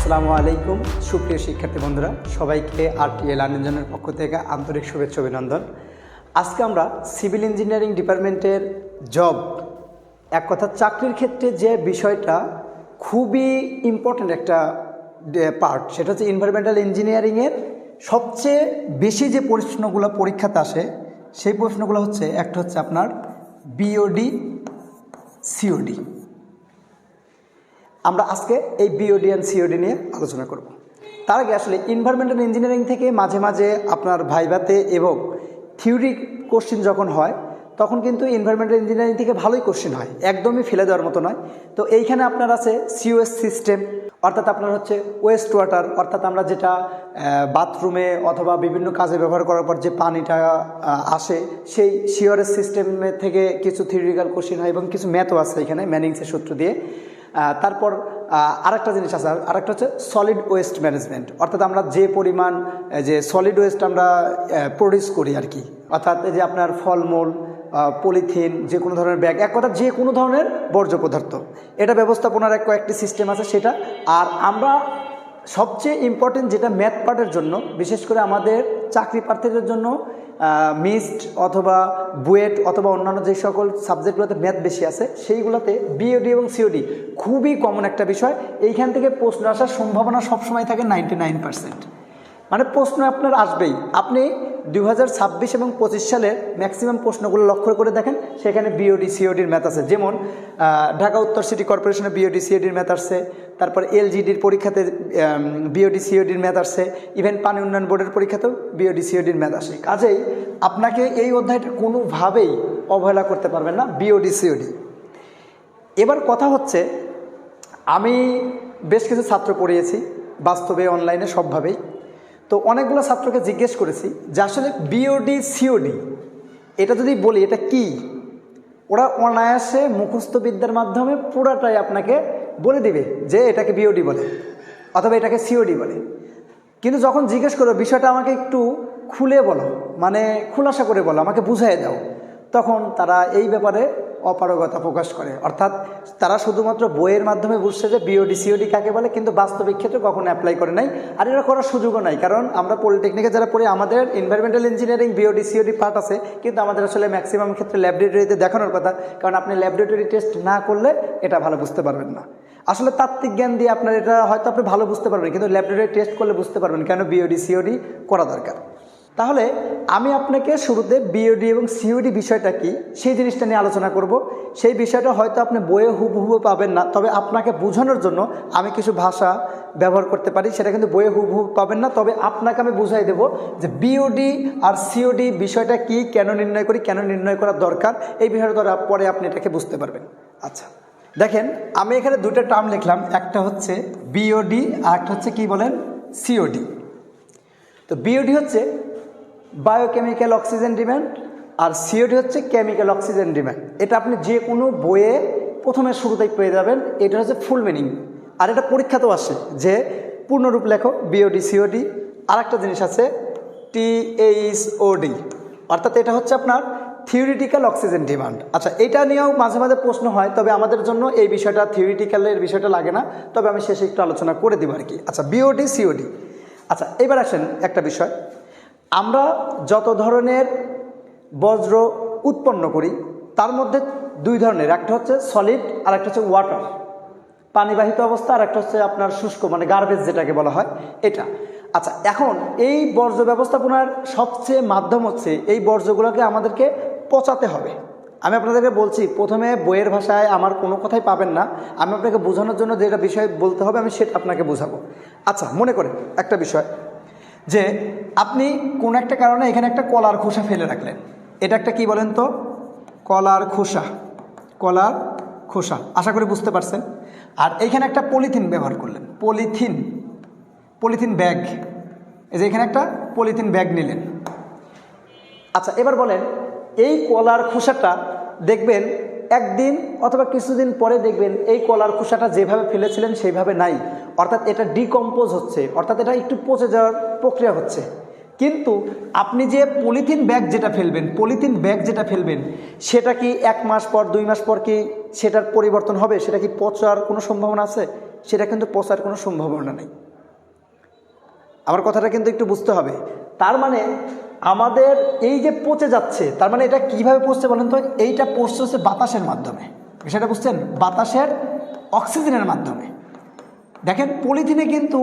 আসসালামু আলাইকুম সুপ্রিয় শিক্ষার্থী বন্ধুরা, সবাইকে আরটিএ লার্নিং জোনের পক্ষ থেকে আন্তরিক শুভেচ্ছা অভিনন্দন। আজকে আমরা সিভিল ইঞ্জিনিয়ারিং ডিপার্টমেন্টের জব, এক কথা চাকরির ক্ষেত্রে যে বিষয়টা খুবই ইম্পর্ট্যান্ট একটা পার্ট, সেটা হচ্ছে এনভায়রনমেন্টাল ইঞ্জিনিয়ারিংয়ের সবচেয়ে বেশি যে প্রশ্নগুলো পরীক্ষাতে আসে সেই প্রশ্নগুলো হচ্ছে একটা হচ্ছে আপনার বিওডি সিওডি। আমরা আজকে এই বিওডি অ্যান্ড সিওডি নিয়ে আলোচনা করব। তার আগে আসলে এনভায়রনমেন্টাল ইঞ্জিনিয়ারিং থেকে মাঝে মাঝে আপনার ভাইভাতে এবং থিওরি কোশ্চেন যখন হয় তখন কিন্তু এনভায়রনমেন্টাল ইঞ্জিনিয়ারিং থেকে ভালোই কোশ্চেন হয়, একদমই ফেলে দেওয়ার মতো নয়। তো এইখানে আপনার আছে সিওএস সিস্টেম, অর্থাৎ আপনার হচ্ছে ওয়েস্ট ওয়াটার, অর্থাৎ আমরা যেটা বাথরুমে অথবা বিভিন্ন কাজে ব্যবহার করার পর যে পানিটা আসে সেই সিওরেজ সিস্টেমের থেকে কিছু থিওরিটিক্যাল কোশ্চেন হয় এবং কিছু ম্যাথও আছে এখানে ম্যানিংসের সূত্র দিয়ে। তারপর আরেকটা জিনিস আছে, আরেকটা হচ্ছে সলিড ওয়েস্ট ম্যানেজমেন্ট, অর্থাৎ আমরা যে পরিমাণ যে সলিড ওয়েস্ট আমরা প্রডিউস করি আর কি, অর্থাৎ এই যে আপনার ফলমূল, পলিথিন, যে কোনো ধরনের ব্যাগ, এক কথা যে কোনো ধরনের বর্জ্য পদার্থ, এটা ব্যবস্থাপনার কয়েকটি সিস্টেম আছে সেটা। আর আমরা সবচেয়ে ইম্পর্টেন্ট যেটা ম্যাথ পার্টের জন্য, বিশেষ করে আমাদের চাকরি প্রার্থীদের জন্য মিস্ট অথবা বুয়েট অথবা অন্যান্য যে সকল সাবজেক্টগুলোতে ম্যাথ বেশি আছে সেইগুলোতে বিওডি এবং সিওডি খুবই কমন একটা বিষয়। এইখান থেকে প্রশ্ন আসার সম্ভাবনা সবসময় থাকে 99%, মানে প্রশ্ন আপনার আসবেই। আপনি 2026 এবং 25 সালের ম্যাক্সিমাম প্রশ্নগুলো লক্ষ্য করে দেখেন, সেখানে বিওডি সিওডির ম্যাথ আছে। যেমন ঢাকা উত্তর সিটি কর্পোরেশনে বিওডি সিওডির ম্যাথ আসছে, তারপর এলজিডির পরীক্ষাতে বিওডি সিওডির ম্যাথ আসছে, ইভেন পানি উন্নয়ন বোর্ডের পরীক্ষাতেও বিওডি সিওডির ম্যাথ আসে। কাজেই আপনাকে এই অধ্যায়টা কোনোভাবেই অবহেলা করতে পারবেন না, বিওডি সিওডি। এবার কথা হচ্ছে, আমি বেশ কিছু ছাত্র পড়িয়েছি বাস্তবে অনলাইনে সবভাবেই। তো অনেকগুলো ছাত্রকে জিজ্ঞেস করেছি যে আসলে বিওডি সিওডি এটা যদি বলি এটা কি, ওরা অনায়াসে মুখস্থ বিদ্যার মাধ্যমে পুরাটাই আপনাকে বলে দিবে যে এটাকে বিওডি বলে অথবা এটাকে সিওডি বলে। কিন্তু যখন জিজ্ঞেস করো বিষয়টা আমাকে একটু খুলে বলো, মানে খুলাসা করে বলো, আমাকে বুঝিয়ে দাও, তখন তারা এই ব্যাপারে অপারগতা প্রকাশ করে। অর্থাৎ তারা শুধুমাত্র বইয়ের মাধ্যমে বুঝছে যে বিওডি সিওডি কাকে বলে, কিন্তু বাস্তবিক ক্ষেত্রে কখনো অ্যাপ্লাই করে নাই, আর এটা করার সুযোগও নাই। কারণ আমরা পলিটেকনিকে যারা পড়ি, আমাদের environmental engineering BOD COD part আছে, কিন্তু আমাদের আসলে ম্যাক্সিমাম ক্ষেত্রে ল্যাবরেটরিতে দেখানোর কথা, কারণ আপনি ল্যাবরেটরি টেস্ট না করলে এটা ভালো বুঝতে পারবেন না। আসলে তাত্ত্বিক জ্ঞান দিয়ে আপনার এটা হয়তো আপনি ভালো বুঝতে পারবেন, কিন্তু ল্যাবরেটরি টেস্ট করলে বুঝতে পারবেন কেন বিওডি সিওডি করা দরকার। তাহলে আমি আপনাকে শুরুতে বিওডি এবং সিওডি বিষয়টা কি সেই জিনিসটা নিয়ে আলোচনা করব। সেই বিষয়টা হয়তো আপনি বইয়ে হুবহু পাবেন না, তবে আপনাকে বোঝানোর জন্য আমি কিছু ভাষা ব্যবহার করতে পারি, সেটা কিন্তু বইয়ে হুবহু পাবেন না, তবে আপনাকে আমি বুঝাই দেব যে বিওডি আর সিওডি বিষয়টা কি, কেন নির্ণয় করি, কেন নির্ণয় করা দরকার, এই বিষয়টা দ্বারা পরে আপনি এটাকে বুঝতে পারবেন। আচ্ছা দেখেন, আমি এখানে দুটো টার্ম লিখলাম, একটা হচ্ছে বিওডি আর একটা হচ্ছে কি বলেন সিওডি। তো বিওডি হচ্ছে বায়োকেমিক্যাল অক্সিজেন ডিমান্ড আর সিওডি হচ্ছে কেমিক্যাল অক্সিজেন ডিমান্ড। এটা আপনি যে কোনো বইয়ে প্রথমে শুরুতেই পেয়ে যাবেন, এটা হচ্ছে ফুল মিনিং। আর এটা পরীক্ষাতেও আসে যে পূর্ণরূপ লেখো বিওডি সিওডি। আর একটা জিনিস আছে টিএইচওডি, অর্থাৎ এটা হচ্ছে আপনার থিওরিটিক্যাল অক্সিজেন ডিমান্ড। আচ্ছা, এটা নিয়েও মাঝে মাঝে প্রশ্ন হয়, তবে আমাদের জন্য এই বিষয়টা থিওরিটিক্যালের বিষয়টা লাগে না, তবে আমি শেষে একটু আলোচনা করে দিব আর কি। আচ্ছা, বিওডি সিওডি। আচ্ছা, এবার আসেন একটা বিষয়, আমরা যত ধরনের বজ্র উৎপন্ন করি তার মধ্যে দুই ধরনের, একটা হচ্ছে সলিড আর একটা হচ্ছে ওয়াটার, পানিবাহিত অবস্থা, আর একটা হচ্ছে আপনার শুষ্ক মানে গার্বেজ যেটাকে বলা হয় এটা। আচ্ছা, এখন এই বর্জ্য ব্যবস্থাপনার সবচেয়ে মাধ্যম হচ্ছে এই বর্জ্যগুলোকে আমাদেরকে পচাতে হবে। আমি আপনাদেরকে বলছি, প্রথমে বইয়ের ভাষায় আমার কোনো কথাই পাবেন না, আমি আপনাকে বোঝানোর জন্য যেটা বিষয় বলতে হবে আমি সেটা আপনাকে বোঝাবো। আচ্ছা, মনে করেন একটা বিষয় যে আপনি কোনো একটা কারণে এখানে একটা কলার খোসা ফেলে রাখলেন, এটা একটা কি বলেন তো কলার খোসা, কলার খোসা, আশা করি বুঝতে পারছেন। আর এইখানে একটা পলিথিন ব্যবহার করলেন, পলিথিন ব্যাগ, এই যে এখানে একটা পলিথিন ব্যাগ নিলেন। আচ্ছা, এবার বলেন এই কলার খোসাটা দেখবেন একদিন অথবা কিছুদিন পরে দেখবেন এই কলার খোসাটা যেভাবে ফেলেছিলেন সেইভাবে নাই, অর্থাৎ এটা ডিকম্পোজ হচ্ছে, অর্থাৎ এটা একটু পচে যাওয়ার প্রক্রিয়া হচ্ছে। কিন্তু আপনি যে পলিথিন ব্যাগ যেটা ফেলবেন সেটা কি 1 মাস পর 2 মাস পর কি সেটার পরিবর্তন হবে? সেটা কি পচার কোনো সম্ভাবনা আছে? সেটা কিন্তু পচার কোনো সম্ভাবনা নেই। আমার কথাটা কিন্তু একটু বুঝতে হবে। তার মানে আমাদের এই যে পচে যাচ্ছে, তার মানে এটা কিভাবে পচছে বলেন তো? এইটা পচছে হচ্ছে বাতাসের মাধ্যমে। সেটা বুঝছেন? বাতাসের অক্সিজেনের মাধ্যমে। দেখেন পলিথিনে কিন্তু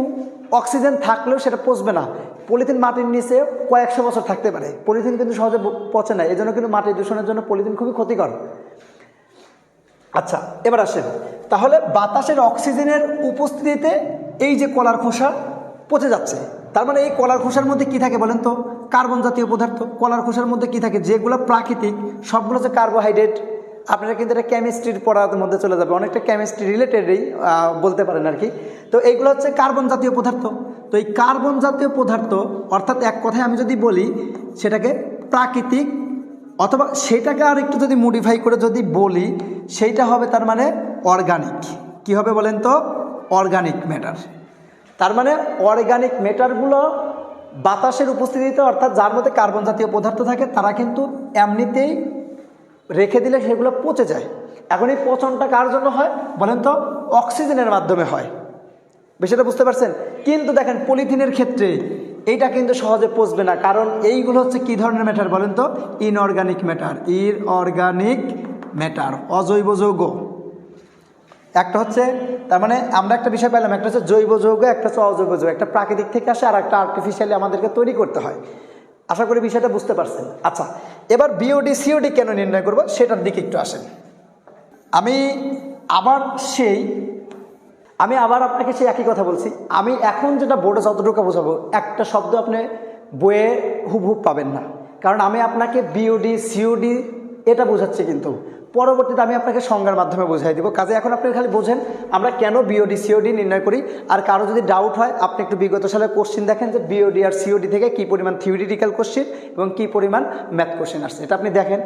অক্সিজেন থাকলেও সেটা পচবে না। পলিথিন মাটির নিচে কয়েকশো বছর থাকতে পারে, পলিথিন কিন্তু সহজে পচে না। এই জন্য কিন্তু মাটির দূষণের জন্য পলিথিন খুবই ক্ষতিকর। আচ্ছা, এবার আসেন, তাহলে বাতাসের অক্সিজেনের উপস্থিতিতে এই যে কলার খোসা পচে যাচ্ছে, তার মানে এই কলার খোসার মধ্যে কি থাকে বলেন তো? কার্বন জাতীয় পদার্থ। কলার খোসার মধ্যে কি থাকে? যেগুলো প্রাকৃতিক সবগুলো হচ্ছে কার্বোহাইড্রেট। আপনারা কিন্তু এটা কেমিস্ট্রির পড়ার মধ্যে চলে যাবে, অনেকটা কেমিস্ট্রি রিলেটেডই বলতে পারেন আর কি। তো এইগুলো হচ্ছে কার্বন জাতীয় পদার্থ। তো এই কার্বন জাতীয় পদার্থ অর্থাৎ এক কথায় আমি যদি বলি সেটাকে প্রাকৃতিক, অথবা সেটাকে আর একটু যদি মডিফাই করে যদি বলি সেইটা হবে তার মানে অর্গানিক। কি হবে বলেন তো? Organic matter. তার মানে অর্গানিক ম্যাটারগুলো বাতাসের উপস্থিতিতে, অর্থাৎ যার মধ্যে কার্বন জাতীয় পদার্থ থাকে, তারা কিন্তু এমনিতেই রেখে দিলে সেগুলো পচে যায়। এখন এই পচনটা কার জন্য হয় বলেন তো? অক্সিজেনের মাধ্যমে হয়। বিষয়টা বুঝতে পারছেন? কিন্তু দেখেন পলিথিনের ক্ষেত্রে এইটা কিন্তু সহজে পচবে না, কারণ এইগুলো হচ্ছে কি ধরনের ম্যাটার বলেন তো? Inorganic matter. ইনঅর্গানিক ম্যাটার, অজৈব যৌগ। একটা হচ্ছে, তার মানে আমরা একটা বিষয় পেলাম, একটা হচ্ছে জৈব যৌগ, একটা হচ্ছে অজৈব যৌগ। একটা প্রাকৃতিক থেকে আসে আর একটা আর্টিফিশিয়ালি আমাদেরকে তৈরি করতে হয়। আশা করি বিষয়টা বুঝতে পারছেন। আচ্ছা, এবার বিওডি সিওডি কেন নির্ণয় করব সেটার দিকে একটু আসেন। আমি আবার আপনাকে সেই একই কথা বলছি। আমি এখন যেটা বোর্ডে যতটুকু বোঝাবো, একটা শব্দ আপনি বইয়ে হুবহুব পাবেন না, কারণ আমি আপনাকে বিওডি সিওডি এটা বোঝাচ্ছি, কিন্তু পরবর্তীতে আমি আপনাকে সংজ্ঞার মাধ্যমে বোঝাই দিব। কাজে এখন আপনি খালি বোঝেন আমরা কেন বিওডি সিওডি নির্ণয় করি। আর কারো যদি ডাউট হয়, আপনি একটু বিগত সালের কোশ্চিন দেখেন যে বিওডি আর সিওডি থেকে কী পরিমাণ থিওরিটিক্যাল কোশ্চিন এবং কী পরিমাণ ম্যাথ কোশ্চিন আসছে, এটা আপনি দেখেন,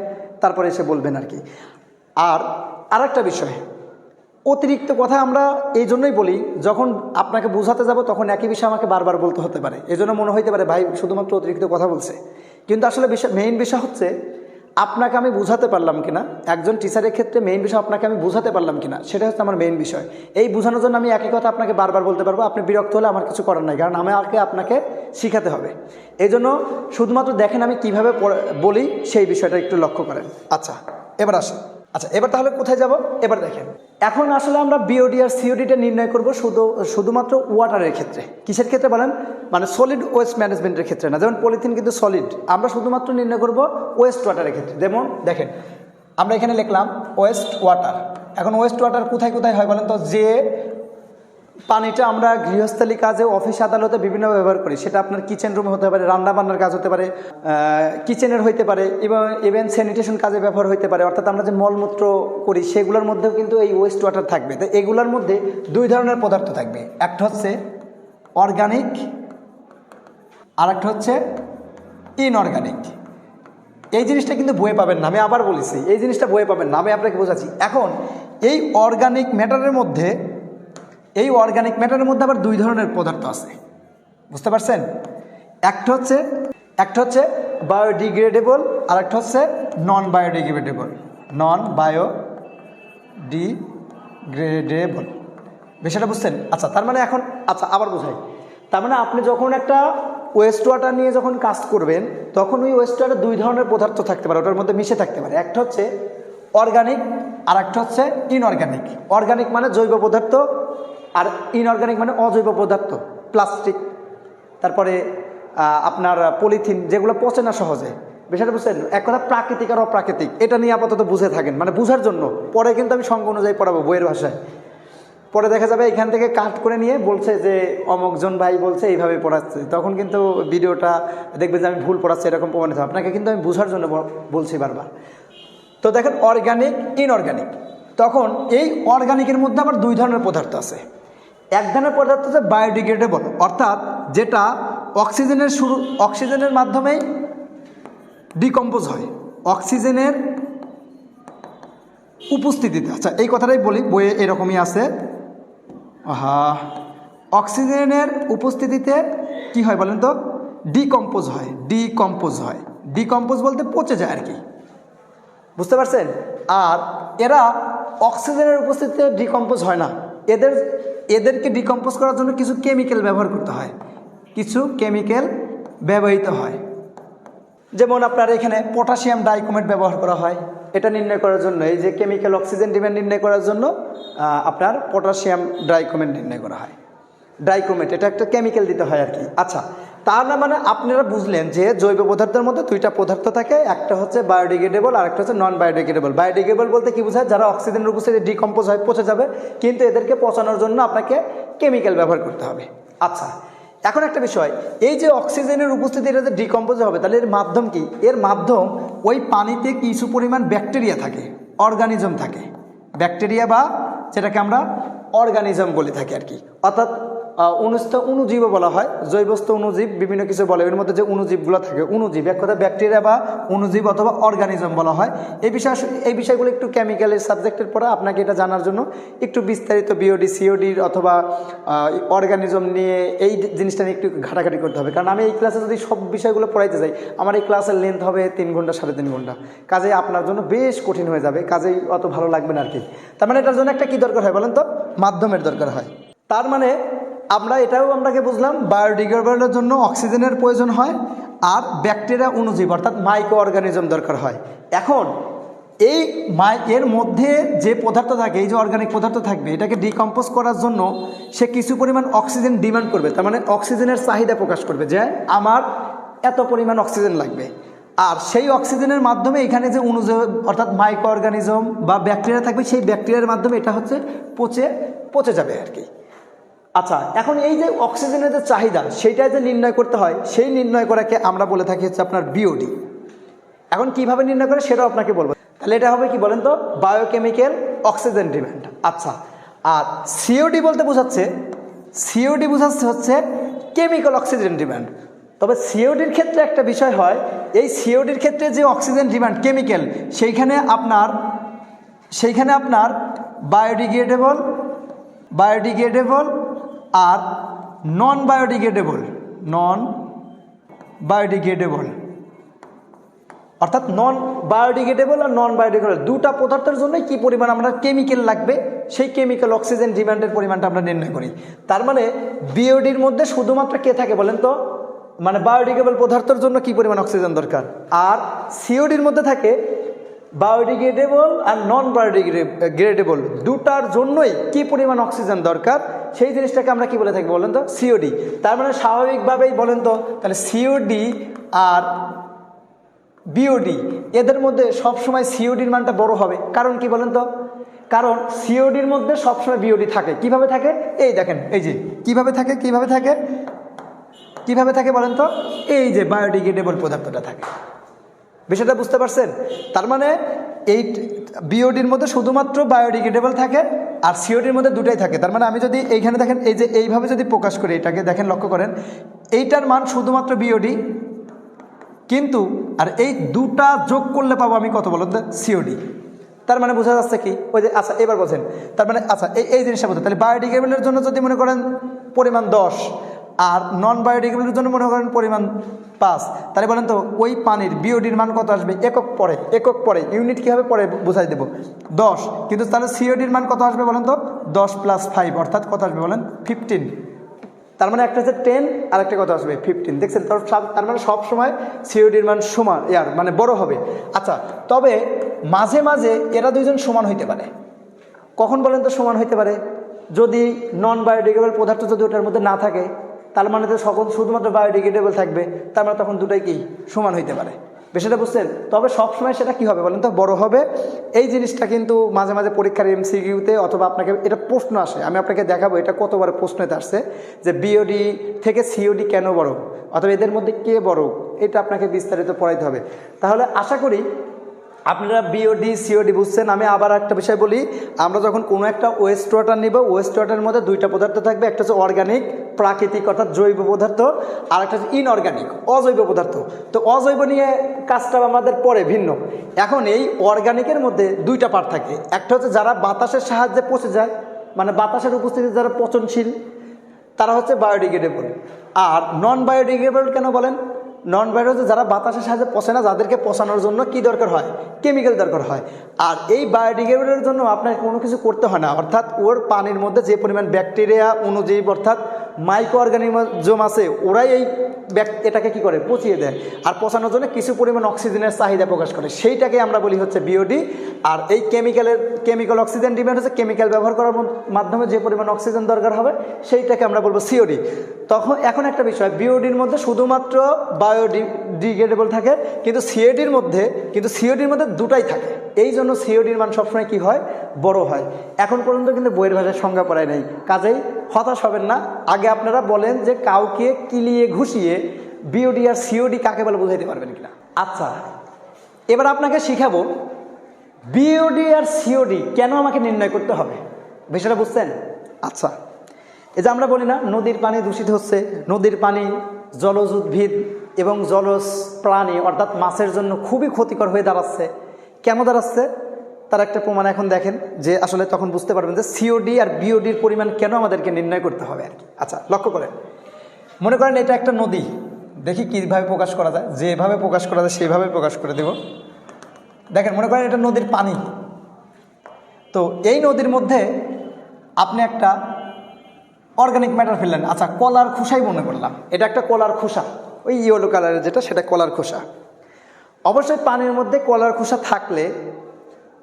তারপরে এসে বলবেন আর কি। আর একটা বিষয়, অতিরিক্ত কথা আমরা এই জন্যই বলি, যখন আপনাকে বোঝাতে যাব তখন একই বিষয় আমাকে বারবার বলতে হতে পারে। এই জন্য মনে হইতে পারে ভাই শুধুমাত্র অতিরিক্ত কথা বলছে, কিন্তু আসলে মেইন বিষয় হচ্ছে আপনাকে আমি বোঝাতে পারলাম কিনা। একজন টিচারের ক্ষেত্রে মেইন বিষয় আপনাকে আমি বোঝাতে পারলাম কিনা, সেটা হচ্ছে আমার মেইন বিষয়। এই বোঝানোর জন্য আমি একই কথা আপনাকে বারবার বলতে পারবো, আপনি বিরক্ত হলে আমার কিছু করার নাই, কারণ আপনাকে শিখাতে হবে। এই জন্য শুধুমাত্র দেখেন আমি কিভাবে বলি, সেই বিষয়টা একটু লক্ষ্য করেন। আচ্ছা, এবার আসেন। আচ্ছা, এবার তাহলে কোথায় যাব? এবার দেখেন, এখন আসলে আমরা বিওডি আর সিওডিটা নির্ণয় করব শুধুমাত্র ওয়াটারের ক্ষেত্রে। কিসের ক্ষেত্রে বলেন? মানে সলিড ওয়েস্ট ম্যানেজমেন্টের ক্ষেত্রে না। যেমন পলিথিন কিন্তু সলিড, আমরা শুধুমাত্র নির্ণয় করব ওয়েস্ট ওয়াটারের ক্ষেত্রে। যেমন দেখেন, আমরা এখানে লিখলাম ওয়েস্ট ওয়াটার। এখন ওয়েস্ট ওয়াটার কোথায় কোথায় হয় বলেন তো? যে পানিটা আমরা গৃহস্থলী কাজে, অফিস আদালতে বিভিন্ন ব্যবহার করি, সেটা আপনার কিচেন রুমে হতে পারে, রান্না বান্নার কাজ হতে পারে, কিচেনের হইতে পারে, এবং ইভেন স্যানিটেশন কাজে ব্যবহার হইতে পারে। অর্থাৎ আমরা যে মলমূত্র করি সেগুলোর মধ্যেও কিন্তু এই ওয়েস্ট ওয়াটার থাকবে। তো এগুলোর মধ্যে দুই ধরনের পদার্থ থাকবে, একটা হচ্ছে অর্গানিক আর একটা হচ্ছে ইনঅর্গানিক। এই জিনিসটা কিন্তু বইয়ে পাবেন না, আমি আবার বলেছি এই জিনিসটা বইয়ে পাবেন না, আমি আপনাকে বোঝাচ্ছি। এখন এই অর্গানিক ম্যাটারের মধ্যে আবার দুই ধরনের পদার্থ আছে, বুঝতে পারছেন? একটা হচ্ছে বায়োডিগ্রেডেবল আর একটা হচ্ছে নন বায়োডিগ্রেডেবল। বিষয়টা বুঝছেন? আচ্ছা, তার মানে এখন আবার বোঝাই। তার মানে আপনি যখন একটা ওয়েস্ট ওয়াটার নিয়ে যখন কাজ করবেন, তখন ওই ওয়েস্ট ওয়াটার দুই ধরনের পদার্থ থাকতে পারে, ওটার মধ্যে মিশে থাকতে পারে। একটা হচ্ছে অর্গানিক আর একটা হচ্ছে ইনঅর্গানিক। অর্গানিক মানে জৈব পদার্থ, আর ইনঅর্গানিক মানে অজৈব পদার্থ, প্লাস্টিক, তারপরে আপনার পলিথিন, যেগুলো পচে না সহজে। বিষয়টা বুঝছেন? এক কথা প্রাকৃতিক আর অপ্রাকৃতিক, এটা নিয়ে আপাতত বুঝে থাকেন, মানে বুঝার জন্য। পরে কিন্তু আমি সংজ্ঞা অনুযায়ী পড়াবো বইয়ের ভাষায়। পরে দেখা যাবে এখান থেকে কাট করে নিয়ে বলছে যে অমুকজন ভাই বলছে এইভাবে পড়াচ্ছে, তখন কিন্তু ভিডিওটা দেখবে যে আমি ভুল পড়াচ্ছি এরকম প্রমাণিত। আপনাকে কিন্তু আমি বোঝার জন্য বলছি বারবার। তো দেখেন অর্গানিক, ইনঅর্গানিক। তখন এই অর্গানিকের মধ্যে আবার দুই ধরনের পদার্থ আছে। এক ধরনের পদার্থ হচ্ছে বায়োডিগ্রেডেবল, অর্থাৎ যেটা অক্সিজেনের মাধ্যমেই ডিকম্পোজ হয়, অক্সিজেনের উপস্থিতিতে। আচ্ছা, এই কথাটাই বলি, বইয়ে এরকমই আছে। অক্সিজেনের উপস্থিতিতে কি হয় বলেন তো? ডিকম্পোজ হয়। ডিকম্পোজ বলতে পচে যায় আর কি, বুঝতে পারছেন? আর এরা অক্সিজেনের উপস্থিতিতে ডিকম্পোজ হয় না, এদের এদেরকে ডিকম্পোজ করার জন্য কিছু কেমিক্যাল ব্যবহার করতে হয়, কিছু কেমিক্যাল ব্যবহৃত হয়। যেমন আপনার এখানে পটাশিয়াম ডাইক্রোমেট ব্যবহার করা হয়, এটা নির্ণয় করার জন্য, এই যে কেমিক্যাল অক্সিজেন ডিমান্ড নির্ণয় করার জন্য আপনার পটাশিয়াম ডাইক্রোমেট নির্ণয় করা হয়। ডাইক্রোমেট এটা একটা কেমিক্যাল দিতে হয় আর কি। আচ্ছা, তার না মানে আপনারা বুঝলেন যে জৈব পদার্থের মধ্যে দুইটা পদার্থ থাকে, একটা হচ্ছে বায়োডিগ্রেডেবল আর একটা হচ্ছে নন বায়োডিগ্রেডেবল। বায়োডিগ্রেডেবল বলতে কি বোঝায়, যারা অক্সিজেনের উপস্থিতি ডিকম্পোজ হয়, পচে যাবে, কিন্তু এদেরকে পচানোর জন্য আপনাকে কেমিক্যাল ব্যবহার করতে হবে। আচ্ছা, এখন একটা বিষয়, এই যে অক্সিজেনের উপস্থিতি এটা যে ডিকম্পোজ হবে, তাহলে এর মাধ্যম কি? এর মাধ্যম ওই পানিতে কিছু পরিমাণ ব্যাকটেরিয়া থাকে, অর্গানিজম থাকে, ব্যাকটেরিয়া বা যেটাকে আমরা অর্গানিজম বলে থাকি আর কি। অর্থাৎ অণুজীবও বলা হয়, জৈবস্থ অণুজীব বিভিন্ন কিছু বলে, এর মধ্যে যে অণুজীবগুলো থাকে, অণুজীব এক কথা ব্যাকটেরিয়া বা অণুজীব অথবা অর্গানিজম বলা হয়। এই বিষয়গুলো একটু কেমিক্যালের সাবজেক্টের পরে আপনাকে এটা জানার জন্য একটু বিস্তারিত বিওডি সিওডির অথবা অর্গানিজম নিয়ে এই জিনিসটা নিয়ে একটু ঘাটাঘাটি করতে হবে, কারণ আমি এই ক্লাসে যদি সব বিষয়গুলো পড়াইতে যাই আমার এই ক্লাসের লেন্থ হবে 3 ঘন্টা 3.5 ঘন্টা, কাজেই আপনার জন্য বেশ কঠিন হয়ে যাবে, কাজেই অত ভালো লাগবে না আর কি। তার মানে এটার জন্য একটা কি দরকার হয় বলেন তো? মাধ্যমের দরকার হয়। তার মানে এটাও আপনাকে বুঝলাম, বায়োডিগ্রেডেবলের জন্য অক্সিজেনের প্রয়োজন হয় আর ব্যাকটেরিয়া অণুজীব অর্থাৎ মাইক্রো অর্গানিজম দরকার হয়। এখন এর মধ্যে যে পদার্থ থাকে, এই যে অর্গানিক পদার্থ থাকবে, এটাকে ডিকম্পোজ করার জন্য সে কিছু পরিমাণ অক্সিজেন ডিমান্ড করবে, তার মানে অক্সিজেনের চাহিদা প্রকাশ করবে যে আমার এত পরিমাণ অক্সিজেন লাগবে। আর সেই অক্সিজেনের মাধ্যমে এখানে যে অণুজীব অর্থাৎ মাইক্রো অর্গানিজম বা ব্যাকটেরিয়া থাকবে, সেই ব্যাকটেরিয়ার মাধ্যমে এটা হচ্ছে পচে যাবে আর কি। আচ্ছা, এখন এই যে অক্সিজেনের যে চাহিদা সেইটা যে নির্ণয় করতে হয়, সেই নির্ণয় করাকে আমরা বলে থাকি হচ্ছে আপনার বিওডি। এখন কিভাবে নির্ণয় করে সেটাও আপনাকে বলবো। তাহলে এটা হবে কি বলেন তো? Biochemical oxygen demand. আচ্ছা, আর সিওডি বলতে বোঝাচ্ছে হচ্ছে কেমিক্যাল অক্সিজেন ডিমান্ড। তবে সিওডির ক্ষেত্রে একটা বিষয় হয়, এই সিওডির ক্ষেত্রে যে অক্সিজেন ডিমান্ড কেমিক্যাল, সেইখানে আপনার বায়োডিগ্রেডেবল আর নন বায়োডিগ্রেডেবল অর্থাৎ নন বায়োডিগ্রেডেবল আর নন বায়োডিগ্রেডেবল দুটা পদার্থের জন্য কি পরিমাণ আমরা কেমিক্যাল লাগবে, সেই কেমিক্যাল অক্সিজেন ডিমান্ডের পরিমাণটা আমরা নির্ণয় করি। তার মানে বিওডির মধ্যে শুধুমাত্র কে থাকে বলেন তো? মানে বায়োডিগ্রেডেবল পদার্থের জন্য কি পরিমাণ অক্সিজেন দরকার, আর সিওডির মধ্যে থাকে বায়োডিগ্রেডেবল আর নন বায়োডিগ্রেডেবল, দুটার জন্যই কি পরিমাণ অক্সিজেন দরকার, সেই জিনিসটাকে আমরা কি বলে থাকি বলেন তো? সিওডি। তার মানে স্বাভাবিকভাবেই বলেন তো, তাহলে সিওডি আর বিওডি এদের মধ্যে সবসময় সিওডির মানটা বড় হবে। কারণ কি বলেন তো? কারণ সিওডির মধ্যে সবসময় বিওডি থাকে। কিভাবে থাকে? এই দেখেন, এই যে কিভাবে থাকে বলেন তো? এই যে বায়োডিগ্রেডেবল পদার্থটা থাকে। বিষয়টা বুঝতে পারছেন? তার মানে এই বিওডির মধ্যে শুধুমাত্র বায়োডিগ্রেডেবল থাকে আর সিওডির মধ্যে দুটাই থাকে। তার মানে আমি যদি এইখানে দেখেন, এই যে এইভাবে যদি প্রকাশ করি এটাকে, দেখেন লক্ষ্য করেন, এইটার মান শুধুমাত্র বিওডি, কিন্তু আর এই দুটা যোগ করলে পাবো আমি কত বলুন তো? সিওডি। তার মানে বোঝা যাচ্ছে কি ওই যে, আচ্ছা এবার বোঝেন, তার মানে আচ্ছা এই জিনিসটা বোঝেন। তাহলে বায়োডিগ্রেডেবলের জন্য যদি মনে করেন পরিমাণ 10 আর নন বায়োডিগ্রেডেবলের জন্য মনে করেন পরিমাণ 5, তাহলে বলেন তো ওই পানির বিওডির মান কত আসবে? একক পরে ইউনিট কীভাবে পরে বোঝাই দেবো 10, কিন্তু তাহলে সিওডির মান কত আসবে বলেন তো? 10 + 5 অর্থাৎ কত আসবে বলেন? 15। তার মানে একটা হচ্ছে 10 আর একটা কত আসবে? 15। দেখছেন? তার মানে সবসময় সিওডির মান সমান মানে বড় হবে। আচ্ছা, তবে মাঝে মাঝে এরা দুইজন সমান হইতে পারে। কখন বলেন তো সমান হইতে পারে? যদি নন বায়োডিগ্রেডেবল পদার্থ যদি ওটার মধ্যে না থাকে, তার মানে তো শুধুমাত্র বায়োডিগ্রেডেবল থাকবে, তার মানে তখন দুটাই কি সমান হইতে পারে। বিষয়টা বুঝছেন? তবে সবসময় সেটা কি হবে বলেন তো? বড় হবে। এই জিনিসটা কিন্তু মাঝে মাঝে পরীক্ষার এমসিকিউতে অথবা আপনাকে এটা প্রশ্ন আসে, আমি আপনাকে দেখাবো এটা কতবার প্রশ্নতে আসছে যে বিওডি থেকে সিওডি কেন বড়, অথবা এদের মধ্যে কে বড়, এটা আপনাকে বিস্তারিত পড়াইতে হবে। তাহলে আশা করি আপনারা বিওডি সিওডি বুঝছেন। আমি আবার একটা বিষয় বলি, আমরা যখন কোনো একটা ওয়েস্ট ওয়াটার নিব, ওয়েস্ট ওয়াটারের মধ্যে দুইটা পদার্থ থাকবে, একটা হচ্ছে অর্গানিক প্রাকৃতিক অর্থাৎ জৈব পদার্থ, আর একটা হচ্ছে ইনঅর্গানিক অজৈব পদার্থ। তো অজৈব নিয়ে কাজটা আমাদের পরে ভিন্ন। এখন এই অর্গানিকের মধ্যে দুইটা পার্ট থাকে, একটা হচ্ছে যারা বাতাসের সাহায্যে পচে যায়, মানে বাতাসের উপস্থিতি যারা পচনশীল, তারা হচ্ছে বায়োডিগ্রেডেবল। আর নন বায়োডিগ্রেডেবল কেন বলেন? নন বায়োডিগ্রেডেবল যারা বাতাসের সাহায্যে পচে না, যাদেরকে পচানোর জন্য কি দরকার হয়, কেমিক্যাল দরকার হয়। আর এই বায়োডিগ্রেডেবলের জন্য আপনার কোনো কিছু করতে হয় না, অর্থাৎ ওর পানির মধ্যে যে পরিমাণ ব্যাকটেরিয়া, অণুজীব অর্থাৎ মাইক্রো অর্গানিজম আছে, ওরাই এই এটাকে কি করে, পচিয়ে দেয়। আর পচানোর জন্য কিছু পরিমাণ অক্সিজেনের চাহিদা প্রকাশ করে, সেইটাকে আমরা বলি হচ্ছে বিওডি। আর এই কেমিক্যাল অক্সিজেন ডিমান্ড হচ্ছে কেমিক্যাল ব্যবহার করার মাধ্যমে যে পরিমাণ অক্সিজেন দরকার হবে সেইটাকে আমরা বলবো সিওডি। এখন একটা বিষয়, বিওডির মধ্যে শুধুমাত্র বায়োডিগ্রেডেবল থাকে, কিন্তু সিওডির মধ্যে দুটাই থাকে। এই জন্য সিওডির মান সবসময় কি হয়, বড় হয়। এখন পর্যন্ত কিন্তু বইয়ের ভাষায় সংজ্ঞা পড়ায় নাই, কাজেই হতাশ হবেন না। আগে আপনারা বলেন যে কাউকে কিলিয়ে ঘুষিয়ে বিওডি আর সিওডি কাকে বলে বুঝাইতে পারবেন কিনা। আচ্ছা, এবার আপনাকে শিখাবো বিওডি আর সিওডি কেন আমাকে নির্ণয় করতে হবে, বিষয়টা বুঝছেন? আচ্ছা, এই যে আমরা বলি না নদীর পানি দূষিত হচ্ছে, নদীর পানি জলজ উদ্ভিদ এবং জলজ প্রাণী অর্থাৎ মাছের জন্য খুবই ক্ষতিকর হয়ে দাঁড়াচ্ছে। কেন দাঁড়াচ্ছে তার একটা প্রমাণ এখন দেখেন, যে আসলে তখন বুঝতে পারবেন যে সিওডি আর বিওডির পরিমাণ কেন আমাদেরকে নির্ণয় করতে হবে আর কি। আচ্ছা, লক্ষ্য করেন, মনে করেন এটা একটা নদী, দেখি কীভাবে প্রকাশ করা যায়, যেভাবে প্রকাশ করা যায় সেইভাবে প্রকাশ করে দেব। দেখেন, মনে করেন এটা নদীর পানি, তো এই নদীর মধ্যে আপনি একটা অর্গানিক ম্যাটার ফেললেন। আচ্ছা, কলার খোসাই মনে করলাম, এটা একটা কলার খোসা, ওই ইয়েলো কালারের যেটা, সেটা কলার খোসা। অবশ্যই পানির মধ্যে কলার খোসা থাকলে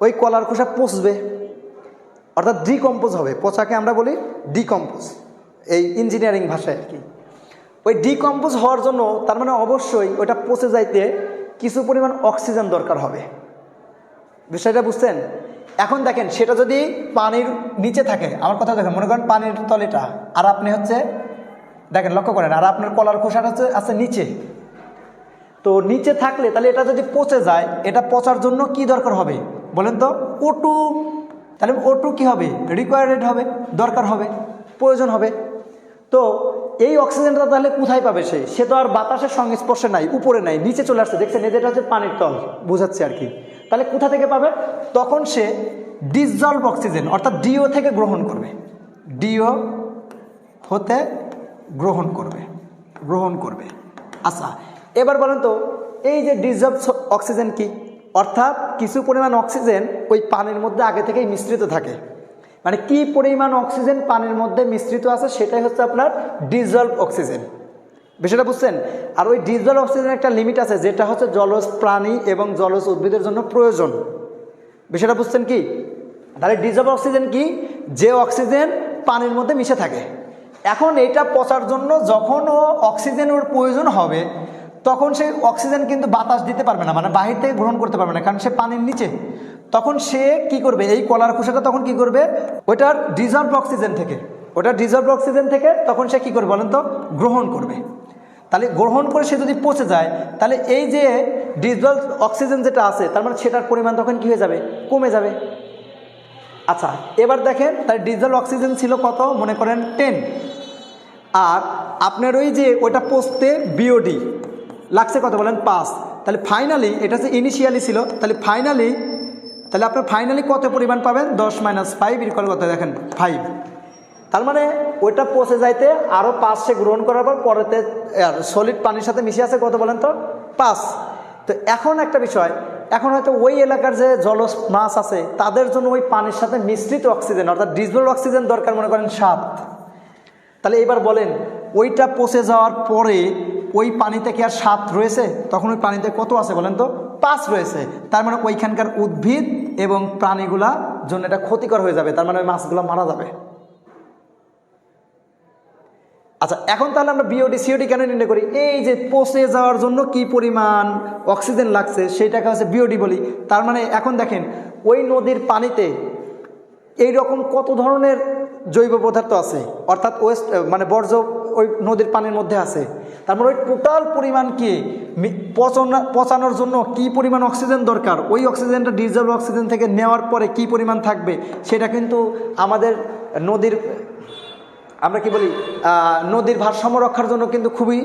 ওই কলার খোসা পচবে, অর্থাৎ ডিকম্পোজ হবে। পচাকে আমরা বলি ডিকম্পোজ, এই ইঞ্জিনিয়ারিং ভাষায় আর কি। ওই ডিকম্পোজ হওয়ার জন্য তার মানে অবশ্যই ওইটা পচে যাইতে কিছু পরিমাণ অক্সিজেন দরকার হবে, বিষয়টা বুঝছেন? এখন দেখেন, সেটা যদি পানির নিচে থাকে, আমার কথা দেখেন, মনে করেন পানির তলেটা, আর আপনি হচ্ছে দেখেন, লক্ষ্য করেন, আর আপনার কলার খোসাটা আছে নিচে, তো নিচে থাকলে তাহলে এটা যদি পচে যায়, এটা পচার জন্য কি দরকার হবে বলেন তো? O2। তাহলে O2 কি হবে, রিকোয়ার্ড হবে, দরকার হবে, প্রয়োজন হবে। তো এই অক্সিজেনটা তাহলে কোথায় পাবে? সে তো আর বাতাসের সংস্পর্শে নাই, উপরে নাই, নিচে চলে আসছে। দেখছেন, এদের হচ্ছে পানির তল, বোঝাচ্ছে আর কি। তাহলে কোথা থেকে পাবে? তখন সে ডিসলভ অক্সিজেন অর্থাৎ ডিও থেকে গ্রহণ করবে, ডিও হতে গ্রহণ করবে। আচ্ছা, এবার বলেন তো, এই যে ডিসলভ অক্সিজেন কি? অর্থাৎ কিছু পরিমাণ অক্সিজেন ওই পানির মধ্যে আগে থেকেই মিশ্রিত থাকে। মানে কি পরিমাণ অক্সিজেন পানির মধ্যে মিশ্রিত আছে সেটাই হচ্ছে আপনার ডিসলভ অক্সিজেন, বিষয়টা বুঝছেন? আর ওই ডিসলভ অক্সিজেনের একটা লিমিট আছে, যেটা হচ্ছে জলজ প্রাণী এবং জলজ উদ্ভিদের জন্য প্রয়োজন, বিষয়টা বুঝছেন কি? তাহলে ডিসলভ অক্সিজেন কি? যে অক্সিজেন পানির মধ্যে মিশে থাকে। এখন এটা পচার জন্য যখন অক্সিজেন ওর প্রয়োজন হবে, তখন সেই অক্সিজেন কিন্তু বাতাস দিতে পারবে না, মানে বাহির থেকে গ্রহণ করতে পারবে না, কারণ সে পানির নিচে। তখন সে কি করবে, এই কলার খোসাটা তখন কি করবে, ওটার ডিসলভ অক্সিজেন থেকে তখন সে কি করবে বলেন তো, গ্রহণ করবে। তাহলে গ্রহণ করে সে যদি পচে যায়, তাহলে এই যে ডিসলভ অক্সিজেন যেটা আছে, তার মানে সেটার পরিমাণ তখন কি হয়ে যাবে, কমে যাবে। আচ্ছা, এবার দেখেন, তার ডিসলভ অক্সিজেন ছিল কত, মনে করেন 10, আর আপনার ওই যে ওটা পচতে বিওডি লাগছে কত বলেন, 5। তাহলে ফাইনালি এটা যে ইনিশিয়ালি ছিল, তাহলে আপনার ফাইনালি কত পরিমাণ পাবেন, 10 - 5 ইকুয়াল কত, দেখেন 5। তার মানে ওইটা পচে যাইতে আরও 5 সে গ্রহণ করার পর পরেতে সলিড পানির সাথে মিশে আছে কত বলেন তো, 5। তো এখন একটা বিষয়, এখন হয়তো ওই এলাকার যে জলজ মাছ আছে তাদের জন্য ওই পানির সাথে মিশ্রিত অক্সিজেন অর্থাৎ ডিসলভ অক্সিজেন দরকার মনে করেন 7। তাহলে এবার বলেন, ওইটা পচে যাওয়ার পরে ওই পানিতে কি আর 7 রয়েছে? তখন ওই পানিতে কত আছে বলেন তো, 5 রয়েছে। তার মানে ওইখানকার উদ্ভিদ এবং প্রাণীগুলা জন্য এটা ক্ষতিকর হয়ে যাবে, তার মানে ওই মাছগুলো মারা যাবে। আচ্ছা, এখন তাহলে আমরা বিওডি সিওডি কেন নির্ণয় করি? এই যে পচে যাওয়ার জন্য কি পরিমাণ অক্সিজেন লাগছে সেইটাকে হচ্ছে বিওডি বলি। তার মানে এখন দেখেন, ওই নদীর পানিতে এই রকম কত ধরনের জৈব পদার্থ আছে, অর্থাৎ ওয়েস্ট মানে বর্জ্য ওই নদীর পানির মধ্যে আছে। তার মানে ওই টোটাল পরিমাণ কি পচানোর জন্য কি পরিমাণ অক্সিজেন দরকার, ওই অক্সিজেনটা ডিসলভ অক্সিজেন থেকে নেওয়ার পরে কি পরিমাণ থাকবে, সেটা কিন্তু আমাদের নদীর আমরা কি বলি নদীর ভারসাম্য রক্ষার জন্য কিন্তু খুবই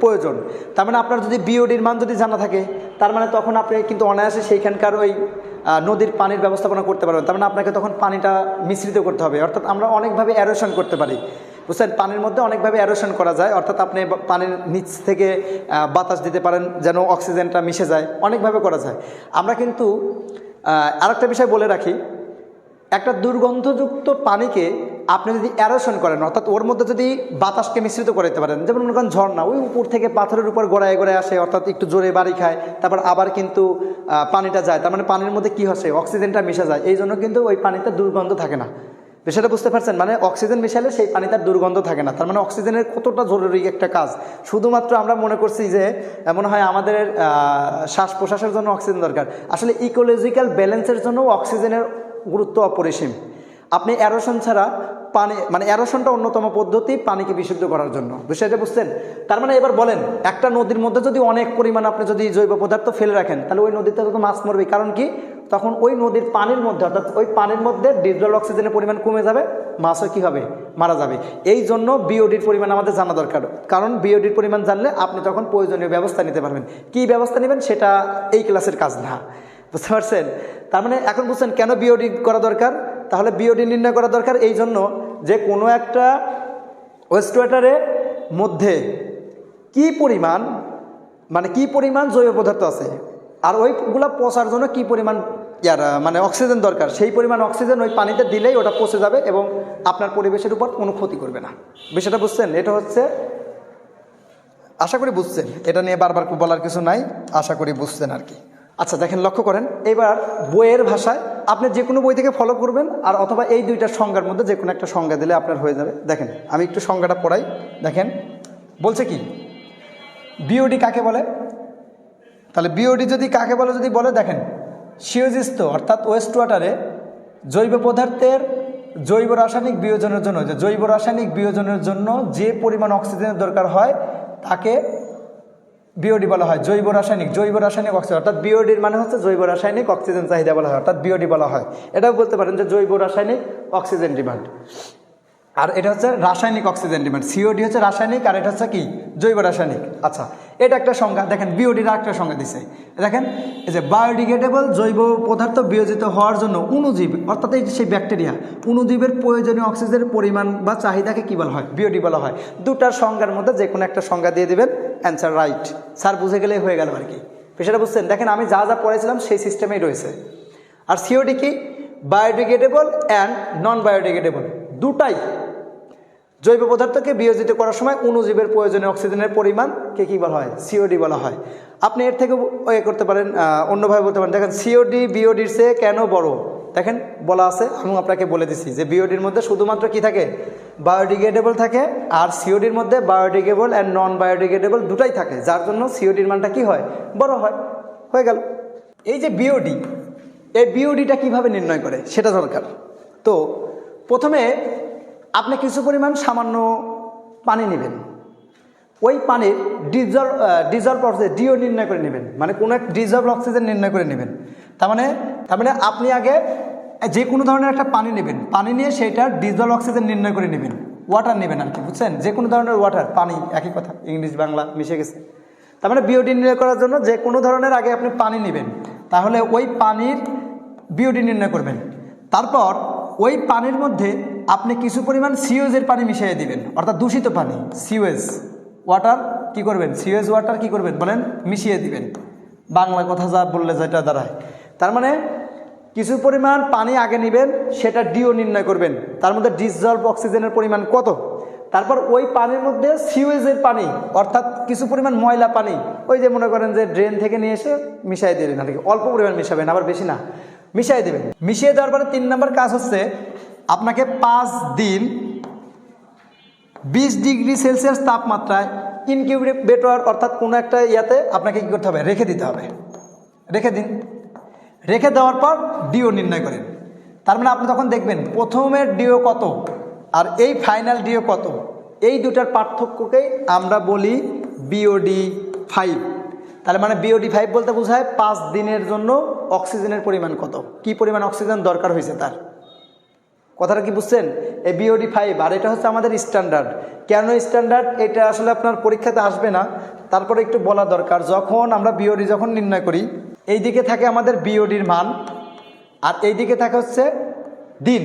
প্রয়োজন। তার মানে আপনার যদি বিওডির মান যদি জানা থাকে, তার মানে তখন আপনি কিন্তু অনায়াসে সেইখানকার ওই নদীর পানির ব্যবস্থাপনা করতে পারবেন। তার মানে আপনাকে তখন পানিটা মিশ্রিত করতে হবে, অর্থাৎ আমরা অনেকভাবে অ্যারেশন করতে পারি। বুঝছেন, পানির মধ্যে অনেকভাবে অ্যারোশন করা যায়, অর্থাৎ আপনি পানির নিচ থেকে বাতাস দিতে পারেন যেন অক্সিজেনটা মিশে যায়, অনেকভাবে করা যায়। আমরা কিন্তু আরেকটা বিষয় বলে রাখি, একটা দুর্গন্ধযুক্ত পানিকে আপনি যদি অ্যারোশন করেন, অর্থাৎ ওর মধ্যে যদি বাতাসকে মিশ্রিত করতে পারেন, যেমন মনে করেন ঝর্ণা ওই উপর থেকে পাথরের উপর গড়ায় গড়ায় আসে, অর্থাৎ একটু জোরে বাড়ি খায়, তারপর আবার কিন্তু পানিটা যায়, তার মানে পানির মধ্যে কী হচ্ছে, অক্সিজেনটা মিশে যায়, এই জন্য কিন্তু ওই পানিতে দুর্গন্ধ থাকে না। বিষয়টা বুঝতে পারছেন, মানে অক্সিজেন মিশালে সেই পানিটার দুর্গন্ধ থাকে না। তার মানে অক্সিজেনের কতটা জরুরি একটা কাজ। শুধুমাত্র আমরা মনে করছি যে মনে হয় আমাদের শ্বাস প্রশ্বাসের জন্য অক্সিজেন দরকার, আসলে ইকোলজিক্যাল ব্যালেন্সের জন্য অক্সিজেনের গুরুত্ব অপরিসীম। আপনি অ্যারোশন ছাড়া পানি, মানে অ্যারোশনটা অন্যতম পদ্ধতি পানিকে বিশুদ্ধ করার জন্য, বিষয়টা বুঝছেন। তার মানে এবার বলেন, একটা নদীর মধ্যে যদি অনেক পরিমাণ আপনি যদি জৈব পদার্থ ফেলে রাখেন, তাহলে ওই নদীতে তো মাছ মরবে। কারণ কি, তখন ওই নদীর পানির মধ্যে, অর্থাৎ ওই পানির মধ্যে ডিজল অক্সিজেনের পরিমাণ কমে যাবে, মাছও কী হবে, মারা যাবে। এই জন্য বিওডির পরিমাণ আমাদের জানা দরকার, কারণ বিওডির পরিমাণ জানলে আপনি তখন প্রয়োজনীয় ব্যবস্থা নিতে পারবেন। কী ব্যবস্থা নেবেন সেটা এই ক্লাসের কাজ না, বুঝতে পারছেন। তার মানে এখন বুঝছেন কেন বিওডি করা দরকার। তাহলে বিওডি নির্ণয় করা দরকার এই জন্য যে কোনো একটা ওয়েস্ট ওয়াটারের মধ্যে কি পরিমাণ, মানে কি পরিমাণ জৈব পদার্থ আছে, আর ওইগুলা পচার জন্য কি পরিমাণ মানে অক্সিজেন দরকার, সেই পরিমাণ অক্সিজেন ওই পানিতে দিলেই ওটা পচে যাবে এবং আপনার পরিবেশের উপর কোনো ক্ষতি করবে না। বিষয়টা বুঝছেন, এটা হচ্ছে, আশা করি বুঝছেন, এটা নিয়ে বারবার বলার কিছু নাই, আশা করি বুঝছেন আর কি। আচ্ছা দেখেন, লক্ষ্য করেন, এবার বইয়ের ভাষায় আপনি যে কোনো বই থেকে ফলো করবেন, আর অথবা এই দুইটার সংজ্ঞার মধ্যে যে কোনো একটা সংজ্ঞা দিলে আপনার হয়ে যাবে। দেখেন আমি একটু সংজ্ঞাটা পড়াই। দেখেন বলছে কি, বিওডি কাকে বলে। তাহলে বিওডি যদি কাকে বলে যদি বলে, দেখেন সিওজিস্ত অর্থাৎ ওয়েস্ট ওয়াটারে জৈব পদার্থের জৈব রাসায়নিক বিয়োজনের জন্য, যে জৈব রাসায়নিক বিয়োজনের জন্য যে পরিমাণ অক্সিজেনের দরকার হয় তাকে বিওডি বলা হয়। জৈব রাসায়নিক অক্সিজেন, অর্থাৎ বিওডির মানে হচ্ছে জৈব রাসায়নিক অক্সিজেন চাহিদা বলা হয়, অর্থাৎ বিওডি বলা হয়। এটাও বলতে পারেন যে জৈব রাসায়নিক অক্সিজেন ডিমান্ড, আর এটা হচ্ছে রাসায়নিক অক্সিজেন ডিমান্ড। সিওডি হচ্ছে রাসায়নিক, আর এটা হচ্ছে কি, জৈব রাসায়নিক। আচ্ছা, এটা একটা সংজ্ঞা। দেখেন বিওডির আরেকটা সংজ্ঞা দিছে, দেখেন এই যে বায়োডিগ্রেডেবল জৈব পদার্থ বিয়োজিত হওয়ার জন্য অণুজীব, অর্থাৎ এই সেই ব্যাকটেরিয়া, অণুজীবের প্রয়োজনীয় অক্সিজেনের পরিমাণ বা চাহিদাকে কি বলা হয়, বিওডি বলা হয়। দুটার সংজ্ঞার মধ্যে যে কোনো একটা সংজ্ঞা দিয়ে দিবেন, অ্যান্সার রাইট। স্যার বুঝে গেলেই হয়ে গেল আর কি, বিষয়টা বুঝছেন। দেখেন আমি যা যা পড়েছিলাম সেই সিস্টেমেই রয়েছে। আর সিওডি কি, বায়োডিগ্রেডেবল অ্যান্ড নন বায়োডিগ্রেডেবল, দুটাই জৈব পদার্থকে বিয়োজিত করার সময় অণুজীবের প্রয়োজনীয় অক্সিজেনের পরিমাণকে কী বলা হয়, সিওডি বলা হয়। আপনি এর থেকে করতে পারেন, অন্যভাবে বলতে পারেন। দেখেন সিওডি বিওডির চেয়ে কেন বড়, দেখেন বলা আছে, আমি আপনাকে বলে দিচ্ছি যে বিওডির মধ্যে শুধুমাত্র কি থাকে, বায়োডিগ্রেডেবল থাকে, আর সিওডির মধ্যে বায়োডিগ্রেডেবল অ্যান্ড নন বায়োডিগ্রেডেবল দুটাই থাকে, যার জন্য সিওডির মানটা কি হয়, বড় হয়। হয়ে গেল। এই যে বিওডি, এই বিওডিটা কিভাবে নির্ণয় করে সেটা দরকার। তো প্রথমে আপনি কিছু পরিমাণ সামান্য পানি নেবেন, ওই পানির ডিজলভ অক্সিজেন ডিও নির্ণয় করে নেবেন, মানে কোনো এক ডিজলভ অক্সিজেন নির্ণয় করে নেবেন। তার মানে আপনি আগে যে কোনো ধরনের একটা পানি নেবেন, পানি নিয়ে সেইটার ডিজলভ অক্সিজেন নির্ণয় করে নেবেন, ওয়াটার নেবেন আর কি, বুঝছেন, যে কোনো ধরনের ওয়াটার, পানি একই কথা, ইংলিশ বাংলা মিশে গেছে। তার মানে বিওডি নির্ণয় করার জন্য যে কোনো ধরনের আগে আপনি পানি নেবেন, তাহলে ওই পানির বিওডি নির্ণয় করবেন। তারপর ওই পানির মধ্যে আপনি কিছু পরিমাণ সিওয়েজের পানি মিশিয়ে দিবেন, অর্থাৎ দূষিত পানি, সিওয়েজ ওয়াটার কি করবেন, সিওয়েজ ওয়াটার কি করবেন বলেন, মিশিয়ে দিবেন। বাংলা কথা যা বললে যেটা দাঁড়ায়, তার মানে কিছু পরিমাণ পানি আগে নেবেন, সেটা ডিও নির্ণয় করবেন, তার মধ্যে ডিসলভ অক্সিজেনের পরিমাণ কত, তারপর ওই পানির মধ্যে সিওয়েজের পানি, অর্থাৎ কিছু পরিমাণ ময়লা পানি, ওই যে মনে করেন যে ড্রেন থেকে নিয়ে এসে মিশিয়ে দিলেন আর কি, অল্প পরিমাণ মিশাবেন, আবার বেশি না, মিশিয়ে দেবেন। মিশিয়ে দেওয়ার পরে 3 নম্বর কাজ হচ্ছে আপনাকে 5 দিন 20 ডিগ্রি সেলসিয়াস তাপমাত্রায় ইনকিউবেটর, অর্থাৎ কোনো একটা ইয়াতে আপনাকে কী করতে হবে, রেখে দিতে হবে। রেখে দিন, রেখে দেওয়ার পর ডিও নির্ণয় করেন। তার মানে আপনি তখন দেখবেন প্রথমের ডিও কত আর এই ফাইনাল ডিও কত, এই দুটার পার্থক্যকেই আমরা বলি বিওডি 5। তাহলে মানে বিওডি 5 বলতে বোঝায় 5 দিনের জন্য অক্সিজেনের পরিমাণ কত, কি পরিমাণ অক্সিজেন দরকার হয়েছে তার, কথাটা কি বুঝছেন। এই বিওডি 5, আর এটা হচ্ছে আমাদের স্ট্যান্ডার্ড। কেন স্ট্যান্ডার্ড, এটা আসলে আপনার পরীক্ষাতে আসবে না, তারপরে একটু বলা দরকার। যখন আমরা বিওডি যখন নির্ণয় করি, এই দিকে থাকে আমাদের বিওডির মান, আর এই দিকে থাকে হচ্ছে দিন,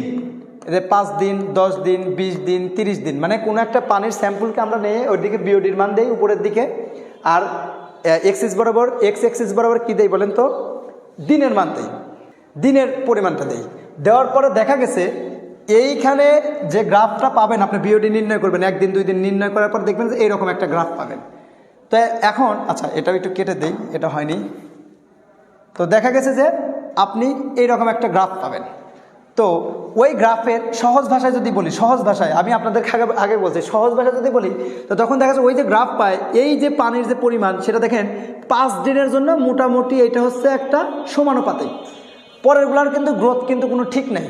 যে 5 দিন, 10 দিন, 20 দিন, 30 দিন, মানে কোনো একটা পানির স্যাম্পলকে আমরা নিয়ে ওই দিকে বিওডির মান দেই উপরের দিকে, আর এক্সিস বরাবর কী দেই বলেন তো, দিনের মান দেই, দিনের পরিমাণটা দেই। দেওয়ার পরে দেখা গেছে এইখানে যে গ্রাফটা পাবেন, আপনি বিওডি নির্ণয় করবেন 1 দিন 2 দিন নির্ণয় করার পর দেখবেন যে এইরকম একটা গ্রাফ পাবেন। তো এখন আচ্ছা এটাও একটু কেটে দেই, এটা হয়নি। তো দেখা গেছে যে আপনি এইরকম একটা গ্রাফ পাবেন। তো ওই গ্রাফের সহজ ভাষায় যদি বলি, সহজ ভাষায় আমি আপনাদের আগে বলছি, সহজ ভাষায় যদি বলি, তো তখন দেখা যাচ্ছে ওই যে গ্রাফ পায়, এই যে পানির যে পরিমাণ সেটা দেখেন 5 দিনের জন্য মোটামুটি এটা হচ্ছে একটা সমানুপাতিক। পরেরগুলার কিন্তু গ্রোথ কিন্তু কোনো ঠিক নেই,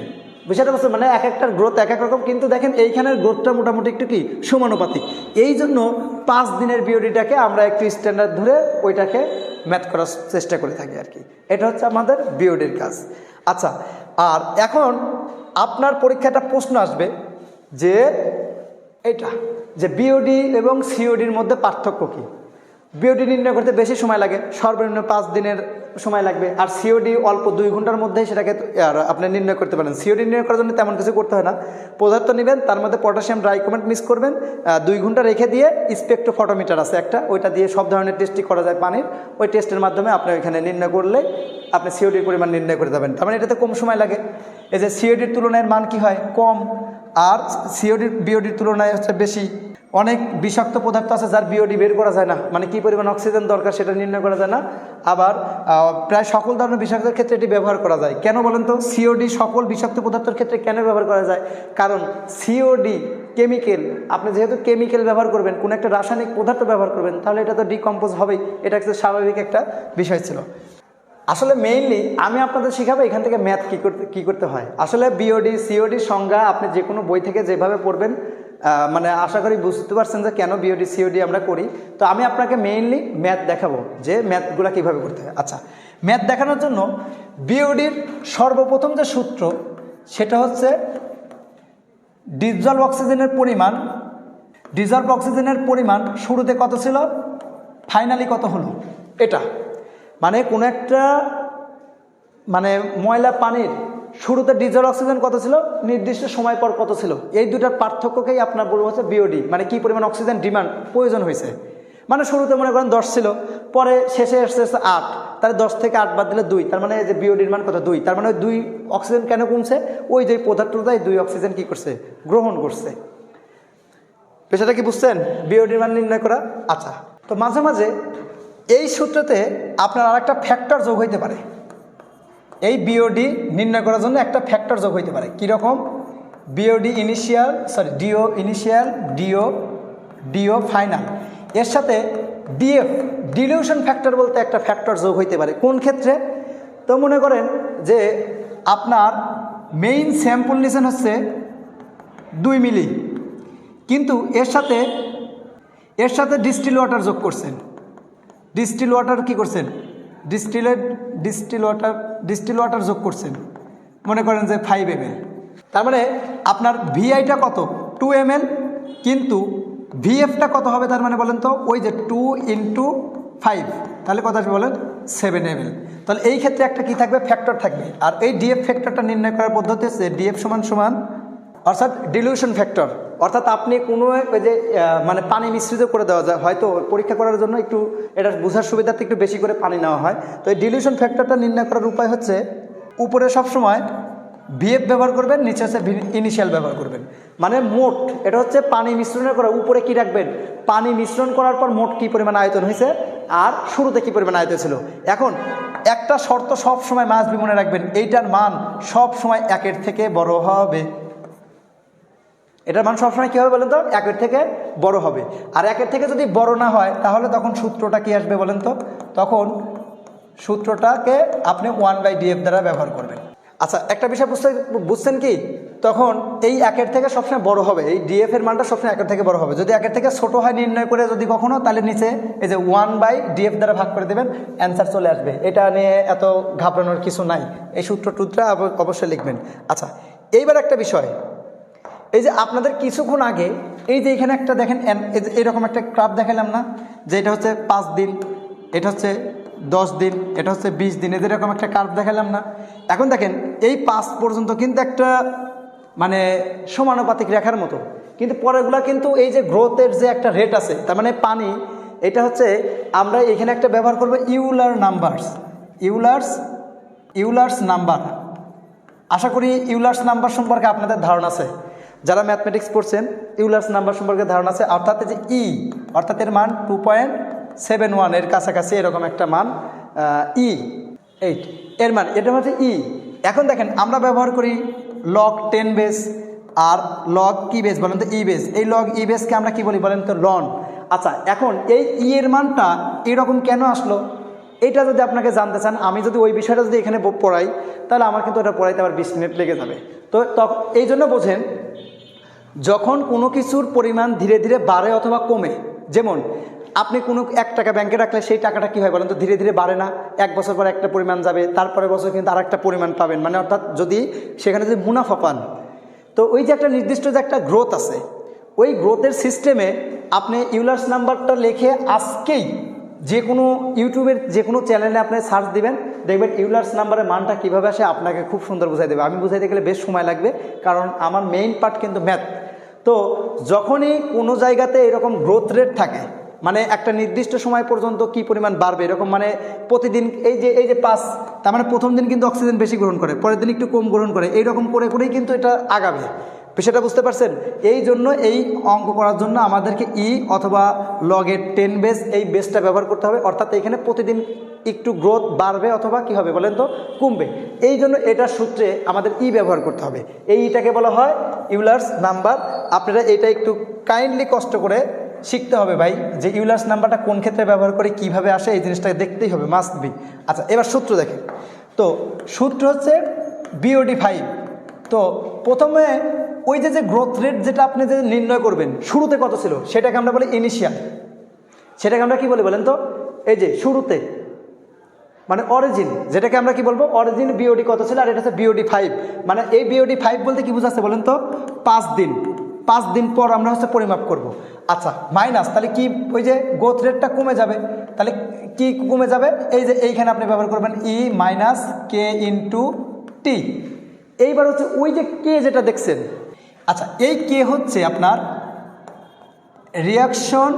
বিষয়টা বুঝতে, মানে এক একটার গ্রোথ এক এক রকম, কিন্তু দেখেন এইখানের গ্রোথটা মোটামুটি একটু কি সমানুপাতিক। এই জন্য 5 দিনের বিওডিটাকে আমরা একটু স্ট্যান্ডার্ড ধরে ওইটাকে ম্যাথ করার চেষ্টা করে থাকি আর কি। এটা হচ্ছে আমাদের বিওডির কাজ। আচ্ছা, আর এখন আপনার পরীক্ষাটা প্রশ্ন আসবে যে এটা যে বিওডি এবং সিওডির মধ্যে পার্থক্য কী। বিওডি নির্ণয় করতে বেশি সময় লাগে, সর্বনিম্ন 5 দিনের সময় লাগবে, আর সিওডি অল্প 2 ঘন্টার মধ্যেই সেটাকে আপনি নির্ণয় করতে পারেন। সিওডি নির্ণয় করার জন্য তেমন কিছু করতে হয় না, পদার্থ নেবেন, তার মধ্যে পটাশিয়াম ডাইক্রোমেট মিক্স করবেন, 2 ঘন্টা রেখে দিয়ে স্পেকট্রোফটোমিটার আছে একটা, ওইটা দিয়ে সব ধরনের টেস্টই করা যায় পানির, ওই টেস্টের মাধ্যমে আপনি ওইখানে নির্ণয় করলে আপনি সিওডির পরিমাণ নির্ণয় করে যাবেন। তার মানে এটাতে কম সময় লাগে। এই যে সিওডির তুলনায় মান কি হয় কম, আর সিওডির বিওডির তুলনায় হচ্ছে বেশি। অনেক বিষাক্ত পদার্থ আছে যার বিওডি বের করা যায় না, মানে কী পরিমাণ অক্সিজেন দরকার সেটা নির্ণয় করা যায় না। আবার প্রায় সকল ধরনের বিষাক্তের ক্ষেত্রে এটি ব্যবহার করা যায়। কেন বলেন তো সিওডি সকল বিষাক্ত পদার্থের ক্ষেত্রে কেন ব্যবহার করা যায়? কারণ সিওডি কেমিক্যাল, আপনি যেহেতু কেমিক্যাল ব্যবহার করবেন, কোনো একটা রাসায়নিক পদার্থ ব্যবহার করবেন, তাহলে এটা তো ডিকম্পোজ হবেই, এটা একটা স্বাভাবিক একটা বিষয় ছিল। আসলে মেইনলি আমি আপনাদের শেখাবো এখান থেকে ম্যাথ কী করতে হয়। আসলে বিওডি সিওডি সংজ্ঞা আপনি যে কোনো বই থেকে যেভাবে পড়বেন, মানে আশা করি বুঝতে পারছেন যে কেন বিওডি সিওডি আমরা করি। তো আমি আপনাকে মেইনলি ম্যাথ দেখাবো যে ম্যাথগুলো কীভাবে করতে হয়। আচ্ছা, ম্যাথ দেখানোর জন্য বিওডির সর্বপ্রথম যে সূত্র সেটা হচ্ছে ডিজলভ অক্সিজেনের পরিমাণ শুরুতে কত ছিল, ফাইনালি কত হলো, এটা মানে কোনো একটা মানে ময়লা পানির শুরুতে ডিজলভ অক্সিজেন কত ছিল, নির্দিষ্ট সময় পর কত ছিল, এই দুটার পার্থক্যকেই আপনার বলবো হচ্ছে বিওডি, মানে কি পরিমাণ অক্সিজেন ডিমান্ড প্রয়োজন হয়েছে। মানে শুরুতে মনে করেন 10 ছিল, পরে শেষে এসছে 8, তাহলে 10 থেকে 8 বাদ দিলে 2, তার মানে যে বিওডির মান কত 2, তার মানে ওই 2 অক্সিজেন কেন কমছে, ওই যে পদার্থটাই 2 অক্সিজেন কি করছে, গ্রহণ করছে। বিষয়টা কি বুঝছেন বিওডির মান নির্ণয় করা? আচ্ছা, তো মাঝে মাঝে এই সূত্রতে আপনার আরেকটা ফ্যাক্টর যোগ হইতে পারে। এই বিওডি নির্ণয় করার জন্য একটা ফ্যাক্টর যোগ হইতে পারে। কীরকম? ডিও ইনিশিয়াল, ডিও ফাইনাল, এর সাথে ডিএফ ডিলিউশন ফ্যাক্টর বলতে একটা ফ্যাক্টর যোগ হইতে পারে। কোন ক্ষেত্রে? তো মনে করেন যে আপনার মেইন স্যাম্পল নিয়েছেন হচ্ছে 2 মিলি, কিন্তু এর সাথে ডিস্টিল ওয়াটার যোগ করছেন। ডিস্টিল ওয়াটার কি করছেন, ডিস্টিল ওয়াটার যোগ করছেন, মনে করেন যে 5 ml। তার মানে আপনার ভিআইটা কত 2 ml, কিন্তু ভিএফটা কত হবে তার মানে বলেন তো, ওই যে 2 × 5, তাহলে কত আসবে বলেন 7 ml। তাহলে এই ক্ষেত্রে একটা কি থাকবে, ফ্যাক্টর থাকবে। আর এই ডিএফ ফ্যাক্টরটা নির্ণয় করার পদ্ধতি হচ্ছে ডিএফ সমান অর্থাৎ ডিলিউশন ফ্যাক্টর, অর্থাৎ আপনি কোনো ওই যে মানে পানি মিশ্রিত করে দেওয়া যায়, হয়তো পরীক্ষা করার জন্য একটু এটা বোঝার সুবিধার্থে একটু বেশি করে পানি নেওয়া হয়। তো এই ডিলিউশন ফ্যাক্টরটা নির্ণয় করার উপায় হচ্ছে উপরে সবসময় ভিএফ ব্যবহার করবেন, নিচে হচ্ছে ইনিশিয়াল ব্যবহার করবেন। মানে মোট এটা হচ্ছে পানি মিশ্রণের করা, উপরে কি রাখবেন, পানি মিশ্রণ করার পর মোট কী পরিমাণ আয়তন হয়েছে আর শুরুতে কী পরিমাণ আয়তন ছিল। এখন একটা শর্ত সব সময় মাস্ট বি মনে রাখবেন, এইটার মান সব সময় 1-এর থেকে বড় হবে। এটার মান সবসময় কী হবে বলেন তো, 1-এর থেকে বড় হবে। আর 1-এর থেকে যদি বড় না হয় তাহলে তখন সূত্রটা কি আসবে বলেন তো, তখন সূত্রটাকে আপনি 1/df দ্বারা ব্যবহার করবেন। আচ্ছা, একটা বিষয় বুঝছেন কি, তখন এই 1-এর থেকে সবসময় বড় হবে, এই ডিএফ এর মানটা সবসময় 1-এর থেকে বড় হবে। যদি 1-এর থেকে ছোট হয় নির্ণয় করে যদি কখনো, তাহলে নিচে এই যে 1/df দ্বারা ভাগ করে দেবেন, অ্যান্সার চলে আসবে। এটা নিয়ে এত ঘাবড়ানোর কিছু নাই, এই সূত্রটা অবশ্যই লিখবেন। আচ্ছা, এইবার একটা বিষয়, এই যে আপনাদের কিছুক্ষণ আগে এই যে এখানে একটা দেখেন এরকম একটা গ্রাফ দেখালাম না, যে এটা হচ্ছে 5 দিন, এটা হচ্ছে 10 দিন, এটা হচ্ছে 20 দিন, এদের এরকম একটা কার্ভ দেখালাম না। এখন দেখেন এই 5 পর্যন্ত কিন্তু একটা মানে সমানুপাতিক রেখার মতো, কিন্তু পরেরগুলা কিন্তু এই যে গ্রোথের যে একটা রেট আছে, তার মানে পানি, এটা হচ্ছে আমরা এখানে একটা ব্যবহার করব ইউলার নাম্বারস, ইউলার্স নাম্বার। আশা করি ইউলার্স নাম্বার সম্পর্কে আপনাদের ধারণা আছে, যারা ম্যাথমেটিক্স পড়ছেন ইউলার্স নাম্বার সম্পর্কে ধারণা আছে। অর্থাৎ যে অর্থাৎ এর মান 2.71 এর কাছাকাছি এরকম একটা মান, 8 এর মান, এটা হচ্ছে এখন দেখেন আমরা ব্যবহার করি লগ 10 বেস আর লগ কি বেস বলেন তো, বেস। এই লগ বেসকে আমরা কি বলি বলেন তো, লন। আচ্ছা, এখন এই এর মানটা এরকম কেন আসলো, এটা যদি আপনাকে জানতে চান, আমি যদি ওই বিষয়টা যদি এখানে পড়াই, তাহলে আমার কিন্তু ওটা পড়াইতে আবার 20 মিনিট লেগে যাবে। তো এই জন্য বোঝেন, যখন কোনো কিছুর পরিমাণ ধীরে ধীরে বাড়ে অথবা কমে, যেমন আপনি কোনো 1 টাকা ব্যাংকে রাখলে সেই টাকাটা কী হয় বলেন তো, ধীরে ধীরে বাড়ে না। 1 বছর পর একটা পরিমাণ যাবে, তারপরে বছর কিন্তু আর একটা পরিমাণ পাবেন, মানে অর্থাৎ যদি সেখানে যদি মুনাফা পান, তো ওই যে একটা নির্দিষ্ট যে একটা গ্রোথ আছে, ওই গ্রোথের সিস্টেমে আপনি ইউলার্স নাম্বারটা লিখে আজকেই যে কোনো ইউটিউবের যে কোনো চ্যানেলে আপনি সার্চ দিবেন, দেখবেন ইউলার্স নাম্বারের মানটা কীভাবে আসে আপনাকে খুব সুন্দর বুঝাই দেবে। আমি বুঝাইতে গেলে বেশ সময় লাগবে, কারণ আমার মেইন পার্ট কিন্তু ম্যাথ। তো যখনই কোনো জায়গাতে এরকম গ্রোথ রেট থাকে, মানে একটা নির্দিষ্ট সময় পর্যন্ত কি পরিমাণ বাড়বে এরকম, মানে প্রতিদিন এই যে 5, তার মানে প্রথম দিন কিন্তু অক্সিজেন বেশি গ্রহণ করে, পরের দিন একটু কম গ্রহণ করে, এইরকম করে করেই কিন্তু এটা আগাবে। বিষয়টা বুঝতে পারছেন? এই জন্য এই অঙ্ক করার জন্য আমাদেরকে অথবা লগের 10 বেস, এই বেসটা ব্যবহার করতে হবে। অর্থাৎ এখানে প্রতিদিন একটু গ্রোথ বাড়বে অথবা কি হবে বলেন তো, কমবে। এই জন্য এটার সূত্রে আমাদের ব্যবহার করতে হবে। এইটাকে বলা হয় ইউলার্স নাম্বার। আপনারা এটা একটু কাইন্ডলি কষ্ট করে শিখতে হবে ভাই, যে ইউলার্স নাম্বারটা কোন ক্ষেত্রে ব্যবহার করে কিভাবে আসে, এই জিনিসটাকে দেখতেই হবে, মাস্ট বি। আচ্ছা, এবার সূত্র দেখেন। তো সূত্র হচ্ছে BOD 5। তো প্রথমে ওই যে গ্রোথ রেট যেটা আপনি যে নির্ণয় করবেন, শুরুতে কত ছিল সেটাকে আমরা বলি ইনিশিয়াল। সেটাকে আমরা কি বলি বলেন তো, এই যে শুরুতে, মানে অরিজিন, যেটাকে আমরা কি বলবো, অরিজিন BOD কত ছিল, আর এটা হচ্ছে BOD 5। মানে এই BOD 5 বলতে কি বোঝাচ্ছে বলেন তো, 5 দিন পর আমরা হচ্ছে পরিমাপ করব। আচ্ছা, মাইনাস, তাহলে কি ওই যে গ্রোথ রেটটা কমে যাবে, তাহলে কি কমে যাবে, এই যে এইখানে আপনি ব্যবহার করবেন - K × T। এইবার হচ্ছে ওই যে K যেটা দেখছেন, আচ্ছা এই K হচ্ছে আপনার reaction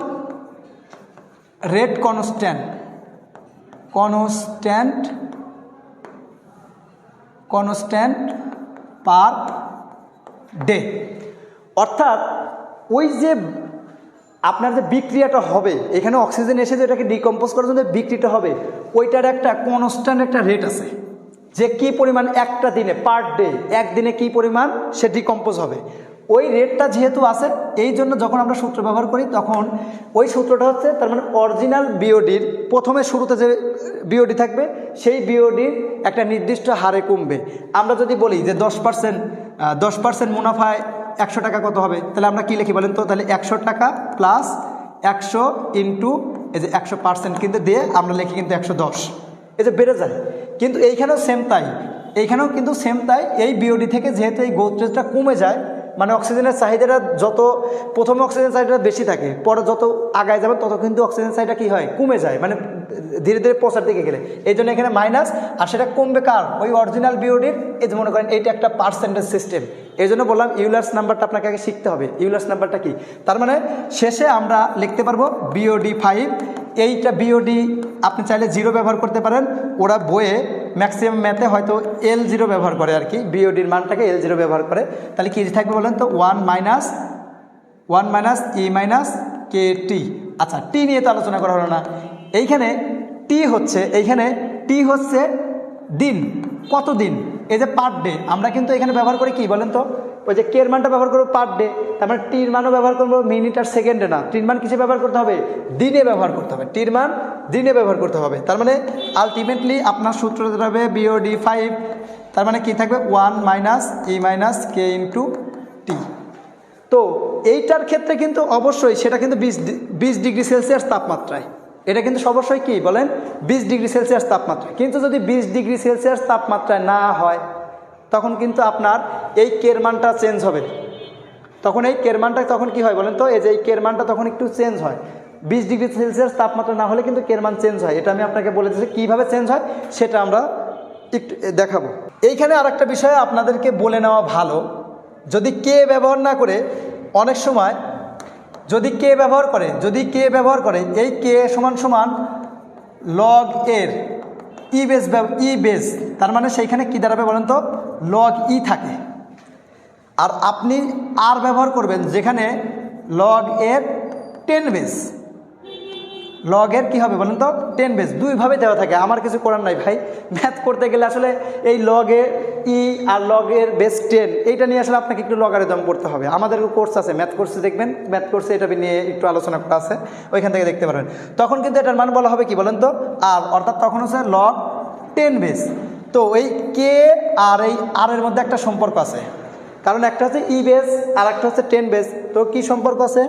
rate constant per day. অর্থাৎ ওই যে আপনার যে বিক্রিয়াটা হবে, এখানে অক্সিজেন এসে যে এটাকে ডিকম্পোজ করার জন্য বিক্রিটা হবে, ওইটার একটা কনস্ট্যান্ট একটা রেট আছে, যে কি পরিমাণ একটা দিনে পার ডে, একদিনে কি পরিমাণ সে ডিকম্পোজ হবে। ওই রেটটা যেহেতু আছে, এই জন্য যখন আমরা সূত্র ব্যবহার করি, তখন ওই সূত্রটা হচ্ছে, তার মানে অরিজিনাল BODর প্রথমে শুরুতে যে BOD থাকবে, সেই BODর একটা নির্দিষ্ট হারে কমবে। আমরা যদি বলি যে 10% মুনাফায় 100 টাকা কত হবে, তাহলে আমরা কি লিখি বলেন তো, তাহলে 100 টাকা প্লাস 100 ইন্টু এই যে 100% কিন্তু দিয়ে আমরা লিখি কিন্তু 110, এই যে বেড়ে যায়। কিন্তু এইখানেও সেম তাই, এই BOD থেকে যেহেতু এই গ্রোথ রেটটা কমে যায়, মানে অক্সিজেনের চাহিদাটা যত প্রথমে অক্সিজেন চাহিদাটা বেশি থাকে, পরে যত আগায় যাবে তত কিন্তু অক্সিজেন চাহিদা কী হয়, কমে যায়, মানে ধীরে ধীরে পচার দিকে গেলে। এই জন্য এখানে মাইনাস, আর সেটা কমবে কার, ওই অরিজিনাল BODর। এই যে মনে করেন এইটা একটা পার্সেন্টেজ সিস্টেম। এই জন্য বললাম ইউলার্স নাম্বারটা আপনাকে আগে শিখতে হবে। ইউলার্স নাম্বারটা কি, তার মানে শেষে আমরা লিখতে পারবো BOD 5। এইটা BOD আপনি চাইলে 0 ব্যবহার করতে পারেন, ওরা বইয়ে ম্যাক্সিমাম ম্যাথে হয়তো L0 ব্যবহার করে আর কি, BODর মানটাকে L0 ব্যবহার করে। তাহলে কি থাকবে বলেন তো, 1 - E - KT। আচ্ছা, টি নিয়ে তো আলোচনা করা হলো না। এইখানে টি হচ্ছে দিন, কত দিন, এই যে পার ডে। আমরা কিন্তু এখানে ব্যবহার করি কি বলেন তো, ওই যে কের মানটা ব্যবহার করবো পার ডে, তার মানে টির মানও ব্যবহার করবো মিনিট আর সেকেন্ডে না, টির মান কিসে ব্যবহার করতে হবে, দিনে ব্যবহার করতে হবে, টির মান দিনে ব্যবহার করতে হবে। তার মানে আলটিমেটলি আপনার সূত্র যেটা হবে BOD 5, তার মানে কি থাকবে 1 - E - K × T। তো এইটার ক্ষেত্রে কিন্তু অবশ্যই সেটা কিন্তু 20 ডিগ্রি সেলসিয়াস তাপমাত্রায়, এটা কিন্তু অবশ্যই কি বলেন 20 ডিগ্রি সেলসিয়াস তাপমাত্রায়। কিন্তু যদি 20 ডিগ্রি সেলসিয়াস তাপমাত্রায় না হয়, তখন কিন্তু আপনার এই কের মানটা চেঞ্জ হবে। তখন এই কের মানটা তখন কি হয় বলেন তো, এই যে এই কের মানটা তখন একটু চেঞ্জ হয়। 20 ডিগ্রি সেলসিয়াস তাপমাত্রা না হলে কিন্তু কের মান চেঞ্জ হয়। এটা আমি আপনাকে বলে দিচ্ছি কীভাবে চেঞ্জ হয়, সেটা আমরা একটু দেখাবো। এইখানে আর একটা বিষয় আপনাদেরকে বলে নেওয়া ভালো, যদি কে ব্যবহার না করে অনেক সময় যদি কে ব্যবহার করে এই কে সমান সমান লগ এর ই বেস, তার মানে সেইখানে কী দাঁড়াবে বলেন তো, লগ ই থাকে। আর আপনি আর ব্যবহার করবেন যেখানে লগ এর 10 বেস, লগ এর কী হবে বলেন তো 10 বেস। দুইভাবে দেওয়া থাকে, আমার কিছু করার নাই ভাই। ম্যাথ করতে গেলে আসলে এই লগের ই আর লগের বেস 10 এইটা নিয়ে আসলে আপনাকে একটু লগারিদম করতে হবে। আমাদের কোর্স আছে, ম্যাথ কোর্সে দেখবেন, ম্যাথ কোর্সে এটা নিয়ে একটু আলোচনা করা আছে, ওইখান থেকে দেখতে পারবেন। তখন কিন্তু এটার মান বলা হবে কি বলেন তো আর, অর্থাৎ তখন হচ্ছে লগ 10 বেস। তো এই কে আর এই আর এর মধ্যে একটা সম্পর্ক আছে, কারণ একটা হচ্ছে ই বেস আর একটা হচ্ছে 10 বেস। তো কি সম্পর্ক আছে,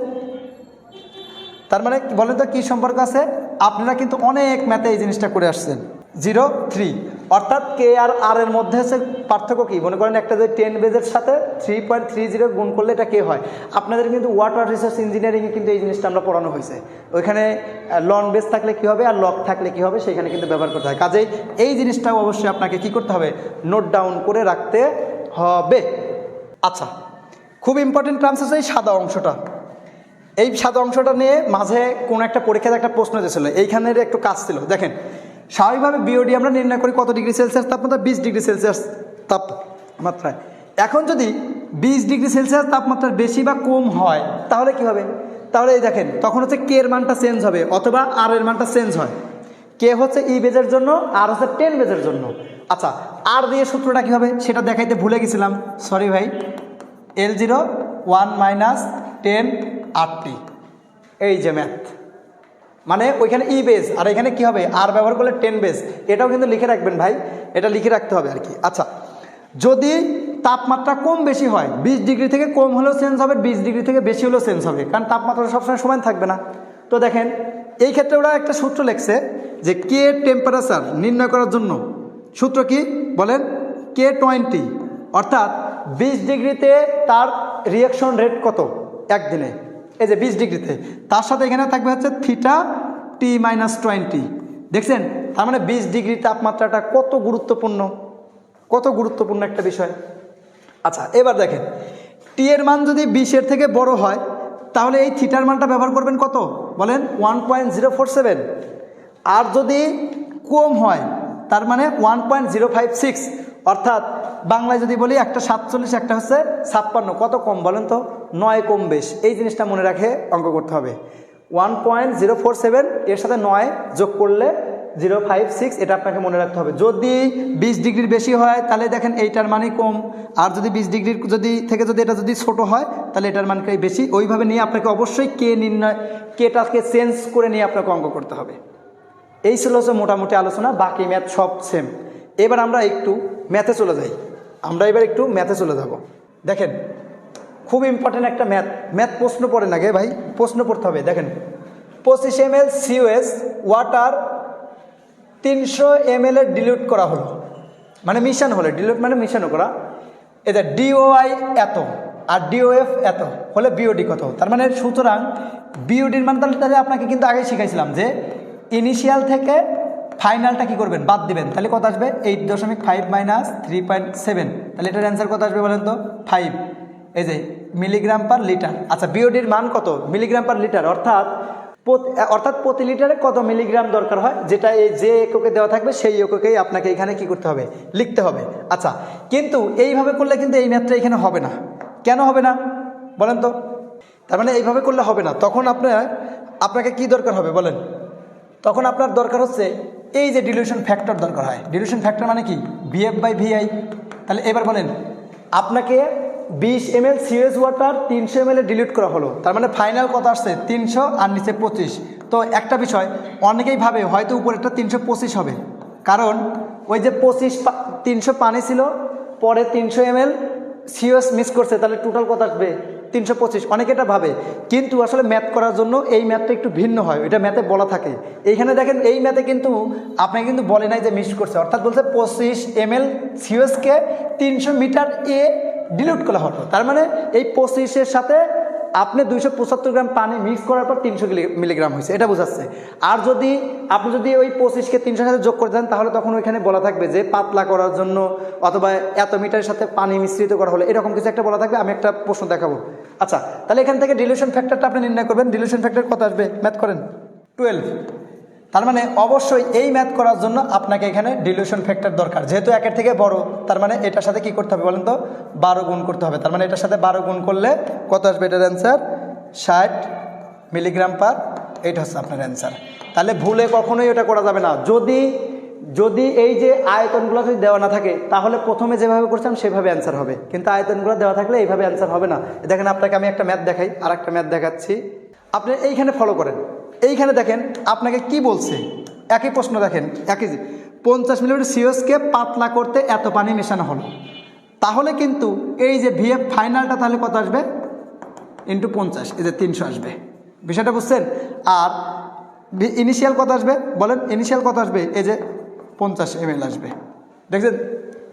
তার মানে বলেন তো কী সম্পর্ক আছে? আপনারা কিন্তু অনেক ম্যাথে এই জিনিসটা করে আসছেন। 0, 3 অর্থাৎ কে আর এর মধ্যে হচ্ছে পার্থক্য কী মনে করেন, একটা যদি 10 বেজের সাথে 3.30 গুণ করলে এটা কে হয়। আপনাদের কিন্তু ওয়াটার রিসোর্স ইঞ্জিনিয়ারিংয়ে কিন্তু এই জিনিসটা আমরা পড়ানো হয়েছে। ওইখানে লন বেস থাকলে কী হবে আর লগ থাকলে কী হবে সেখানে কিন্তু ব্যবহার করতে হয়। কাজেই এই জিনিসটাও অবশ্যই আপনাকে কী করতে হবে, নোট ডাউন করে রাখতে হবে। আচ্ছা, খুব ইম্পর্টেন্ট টার্মস আছে এই সাদা অংশটা। এই সাদা অংশটা নিয়ে মাঝে কোনো একটা পরীক্ষাতে একটা প্রশ্ন দিয়েছিল, এইখানের একটু কাজ ছিল। দেখেন, স্বাভাবিকভাবে বিওডি আমরা নির্ণয় করি কত ডিগ্রি সেলসিয়াস তাপমাত্রা, 20 ডিগ্রি সেলসিয়াস তাপমাত্রায়। এখন যদি 20 ডিগ্রি সেলসিয়াস তাপমাত্রার বেশি বা কম হয় তাহলে কি হবে? তাহলে এই দেখেন, তখন হচ্ছে কে এর মানটা চেঞ্জ হবে অথবা আর এর মানটা চেঞ্জ হয়। কে হচ্ছে ই বেজের জন্য, আর হচ্ছে 10 বেজের জন্য। আচ্ছা, আর দিয়ে সূত্রটা কী হবে সেটা দেখাইতে ভুলে গেছিলাম, সরি ভাই। L0 1 - 10 RT, এই যে ম্যাথ, মানে ওইখানে ই বেস আর এখানে কি হবে আর ব্যবহার করলে 10 বেস। এটাও কিন্তু লিখে রাখবেন ভাই, এটা লিখে রাখতে হবে আর কি। আচ্ছা, যদি তাপমাত্রা কম বেশি হয়, 20 ডিগ্রি থেকে কম হলেও চেঞ্জ হবে, 20 ডিগ্রি থেকে বেশি হলেও চেঞ্জ হবে, কারণ তাপমাত্রা সবসময় সমান থাকবে না। তো দেখেন, এই ক্ষেত্রে ওরা একটা সূত্র লিখছে যে কে টেম্পারেচার নির্ণয় করার জন্য সূত্র কি বলেন, K20, অর্থাৎ 20 ডিগ্রিতে তার রিয়াকশন রেট কত একদিনে, এই যে 20 ডিগ্রিতে, তার সাথে এখানে থাকবে হচ্ছে থিটা T-20। দেখছেন, তার মানে 20 ডিগ্রি তাপমাত্রাটা কত গুরুত্বপূর্ণ একটা বিষয়। আচ্ছা, এবার দেখেন, টি এর মান যদি 20-এর থেকে বড় হয় তাহলে এই থিটার মানটা ব্যবহার করবেন কত বলেন, 1.047। আর যদি কম হয় তার মানে 1.056, অর্থাৎ বাংলায় যদি বলি একটা 47 একটা হচ্ছে 56, কত কম বলেন তো, 9 কম বেশ। এই জিনিসটা মনে রাখে অঙ্ক করতে হবে। 1.047 এর সাথে 9 যোগ করলে 056, এটা আপনাকে মনে রাখতে হবে। যদি 20 ডিগ্রির বেশি হয় তাহলে দেখেন এইটার মানই কম, আর যদি 20 ডিগ্রির যদি এটা যদি ছোট হয় তাহলে এটার মানটাই বেশি। ওইভাবে নিয়ে আপনাকে অবশ্যই কেটাকে চেঞ্জ করে নিয়ে আপনাকে অঙ্ক করতে হবে। এই ছিল হচ্ছে মোটামুটি আলোচনা, বাকি ম্যাথ সব সেম। এবার আমরা একটু ম্যাথে চলে যাই, যাব। দেখেন, খুব ইম্পর্টেন্ট একটা ম্যাথ প্রশ্ন পড়ে না গে ভাই, প্রশ্ন পড়তে হবে। দেখেন, 25 ml COS ওয়াটার 300 ml ডিলিউট করা হলো, মানে মিশানো হলো, ডিলিউট মানে মিশানো করা। এটা DOI এত আর DOF এত হলে বিওডি কত। তার মানে সুতরাং বিওডির মান তাহলে আপনাকে কিন্তু আগেই শিখাইছিলাম যে ইনিশিয়াল থেকে ফাইনালটা কি করবেন, বাদ দিবেন, তাহলে কত আসবে 8.5 - 3.7। তাহলে এটার অ্যান্সার কত আসবে বলেন তো, 5, এই যে মিলিগ্রাম পার লিটার। আচ্ছা, বিওডির মান কত, মিলিগ্রাম পার লিটার, অর্থাৎ প্রতি লিটারে কত মিলিগ্রাম দরকার হয়, যেটা এই যে এককে দেওয়া থাকবে সেই এককেই আপনাকে এখানে কি করতে হবে, লিখতে হবে। আচ্ছা, কিন্তু এইভাবে করলে কিন্তু এই ম্যাথটা এখানে হবে না। কেন হবে না বলেন তো? তার মানে এইভাবে করলে হবে না। তখন আপনাকে কি দরকার হবে বলেন? তখন আপনার দরকার হচ্ছে এই যে ডিলিউশন ফ্যাক্টর দরকার হয়। ডিলিউশন ফ্যাক্টর মানে কি, VF/VI। তাহলে এবার বলেন, আপনাকে 20 ml COS ওয়াটার 300 ml ডিলিউট করা হলো, তার মানে ফাইনাল কত আসছে 300 আর নিচে 25। তো একটা বিষয় অনেকেই ভাবে হয়তো উপরেরটা 325 হবে, কারণ ওই যে 300 পানি ছিল, পরে 300 ml COS মিস করছে, তাহলে টোটাল কত আসবে 325। অনেকে এটা ভাবে, কিন্তু আসলে ম্যাথ করার জন্য এই ম্যাথটা একটু ভিন্ন হয়, এটা ম্যাথে বলা থাকে। এইখানে দেখেন, এই ম্যাথে কিন্তু আপনাকে কিন্তু বলে নাই যে মিস করছে, অর্থাৎ বলছে 25 ml COSকে 300 মিটার ডিলিউট করা হলো। তার মানে এই 25-এর সাথে আপনি 275 গ্রাম পানি মিক্স করার পর 300 মিলিগ্রাম হয়েছে, এটা বোঝাচ্ছে। আর যদি আপনি যদি ওই 25কে 300 সাথে যোগ করে দেন, তাহলে তখন ওইখানে বলা থাকবে যে পাতলা করার জন্য অথবা এত মিটারের সাথে পানি মিশ্রিত করা হলে এরকম কিছু একটা বলা থাকবে। আমি একটা প্রশ্ন দেখাবো। আচ্ছা, তাহলে এখান থেকে ডিলিউশন ফ্যাক্টরটা আপনি নির্ণয় করবেন। ডিলিউশন ফ্যাক্টর কত আসবে? ম্যাথ করেন, 12। তার মানে অবশ্যই এই ম্যাথ করার জন্য আপনাকে এখানে ডিলিউশন ফ্যাক্টর দরকার, যেহেতু একের থেকে বড়। তার মানে এটার সাথে কি করতে হবে বলেন তো? 12 গুণ করতে হবে। তার মানে এটার সাথে 12 গুণ করলে কত আসবে? এটার অ্যান্সার 60 মিলিগ্রাম পার। এইটা হচ্ছে আপনার অ্যান্সার। তাহলে ভুলে কখনোই এটা করা যাবে না। যদি এই যে আয়তনগুলো যদি দেওয়া না থাকে, তাহলে প্রথমে যেভাবে করছিলাম সেভাবে অ্যান্সার হবে, কিন্তু আয়তনগুলো দেওয়া থাকলে এইভাবে অ্যান্সার হবে না। দেখেন, আপনাকে আমি একটা ম্যাথ দেখাই, আর একটা ম্যাথ দেখাচ্ছি, আপনি এইখানে ফলো করেন। এইখানে দেখেন আপনাকে কি বলছে, একই প্রশ্ন দেখেন, একই 50 মিলিলিটার সিওসকে পাতলা করতে এত পানি মেশানো হলো। তাহলে কিন্তু এই যে ভিএফ ফাইনালটা তাহলে কত আসবে? ইন্টু 50, এই যে 300 আসবে। বিষয়টা বুঝছেন? আর ইনিশিয়াল কত আসবে বলেন? ইনিশিয়াল কত আসবে? এই যে 50 ml আসবে। দেখছেন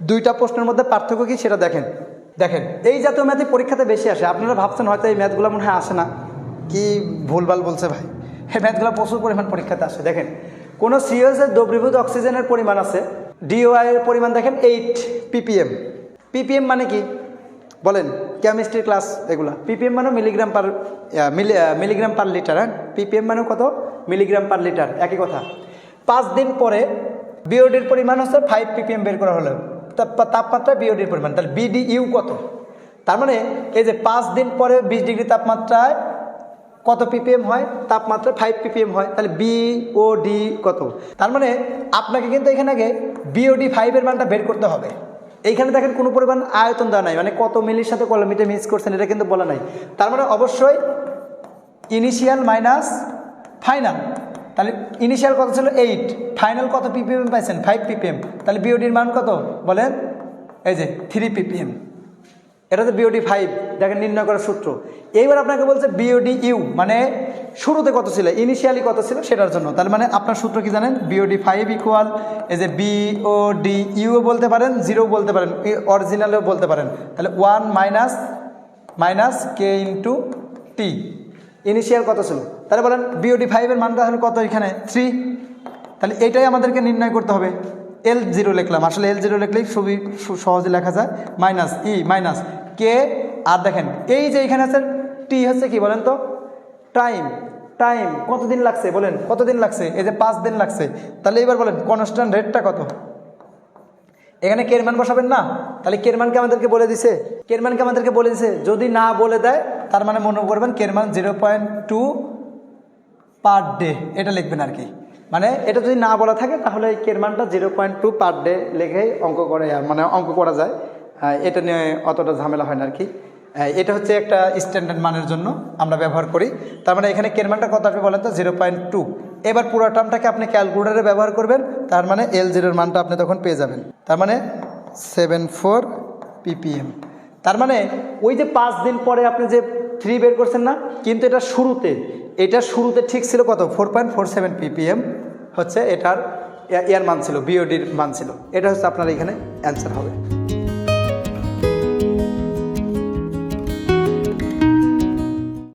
দুইটা প্রশ্নের মধ্যে পার্থক্য কি সেটা দেখেন। এই জাতীয় ম্যাথে পরীক্ষাতে বেশি আসে। আপনারা ভাবছেন হয়তো এই ম্যাথগুলো মনে হয় আসে না, কি ভুলভাল বলছে ভাই। এই ম্যাথগুলো প্রচুর পরিমাণ পরীক্ষাতে আসে। দেখেন, কোনো সিওসের দ্রবীভূত অক্সিজেনের পরিমাণ আছে, ডিওআই এর পরিমাণ দেখেন 8 ppm। ppm মানে কি বলেন? কেমিস্ট্রি ক্লাস এগুলা। ppm মানে মিলিগ্রাম পার লিটার। হ্যাঁ, ppm মানে কত? মিলিগ্রাম পার লিটার, একই কথা। 5 দিন পরে বিওডির পরিমাণ হচ্ছে 5 ppm বের করা হলো, তাপমাত্রা বিওডির পরিমাণ। তাহলে বিডিইউ কত? তার মানে এই যে 5 দিন পরে 20 ডিগ্রি তাপমাত্রায় কত ppm হয়? তাপমাত্রা 5 ppm হয়। তাহলে বিওডি কত? তার মানে আপনাকে কিন্তু এখানে আগে বিওডি 5 এর মানটা বের করতে হবে। এইখানে দেখেন কোনো পরিমাণ আয়তন দেওয়া নাই, মানে কত মিলির সাথে কত মিটার মিক্স করছেন এটা কিন্তু বলা নাই। তার মানে অবশ্যই ইনিশিয়াল মাইনাস ফাইনাল। তাহলে ইনিশিয়াল কত ছিল? 8, ফাইনাল কত ppm পাইছেন? 5 ppm। তাহলে বিওডির মান কত বলেন? এই যে 3 ppm। এটা তো বিওডি 5, দেখেন নির্ণয় করার সূত্র। এইবার আপনাকে বলছে বিওডি ইউ, মানে শুরুতে কত ছিল, ইনিশিয়ালি কত ছিল সেটার জন্য। তার মানে আপনার সূত্র কি জানেন? বিওডি 5 ইকুয়াল এই যে বিওডি ইউও বলতে পারেন, 0 বলতে পারেন, অরিজিনালেও বলতে পারেন। তাহলে 1 মাইনাস কে ইন্টু টি। ইনিশিয়াল কত ছিল? তাহলে বলেন বিওডি 5 এর মানটা হলো কত? এখানে 3। তাহলে এইটাই আমাদেরকে নির্ণয় করতে হবে। L0 লিখলাম, আসলে L0 লিখলেই খুবই সহজে লেখা যায়, মাইনাস ই মাইনাস কে। আর দেখেন এই যে এখানে আছে টি হচ্ছে কি বলেন তো? টাইম কতদিন লাগছে বলেন? কতদিন লাগছে? এই যে 5 দিন লাগছে। তাহলে এবার বলেন কনস্ট্যান্ট রেটটা কত? এখানে কের মান বসাবেন না? তাহলে কের মানকে আমাদেরকে বলে দিছে। যদি না বলে দেয় তার মানে মনে করবেন কের মান 0.2 পার ডে, এটা লিখবেন আর কি। মানে এটা যদি না বলা থাকে তাহলে কের মানটা 0.2 পার ডে লিখেই অঙ্ক করা যায়। এটা নিয়ে অতটা ঝামেলা হয় না আর কি। এটা হচ্ছে একটা স্ট্যান্ডার্ড মানের জন্য আমরা ব্যবহার করি। তার মানে এখানে কের মানটা কত আসবে বলেন তো? 0.2। এবার পুরো টার্মটাকে আপনি ক্যালকুলেটারে ব্যবহার করবেন, তার মানে L0 এর মানটা আপনি তখন পেয়ে যাবেন। তার মানে 74 ppm। তার মানে ওই যে 5 দিন পরে আপনি যে 3 বের করছেন না, কিন্তু এটা শুরুতে ঠিক ছিল কত? 4.47 ppm হচ্ছে এটার মান ছিল, বিওডির মান ছিল। এটা হচ্ছে আপনার এখানে অ্যান্সার হবে।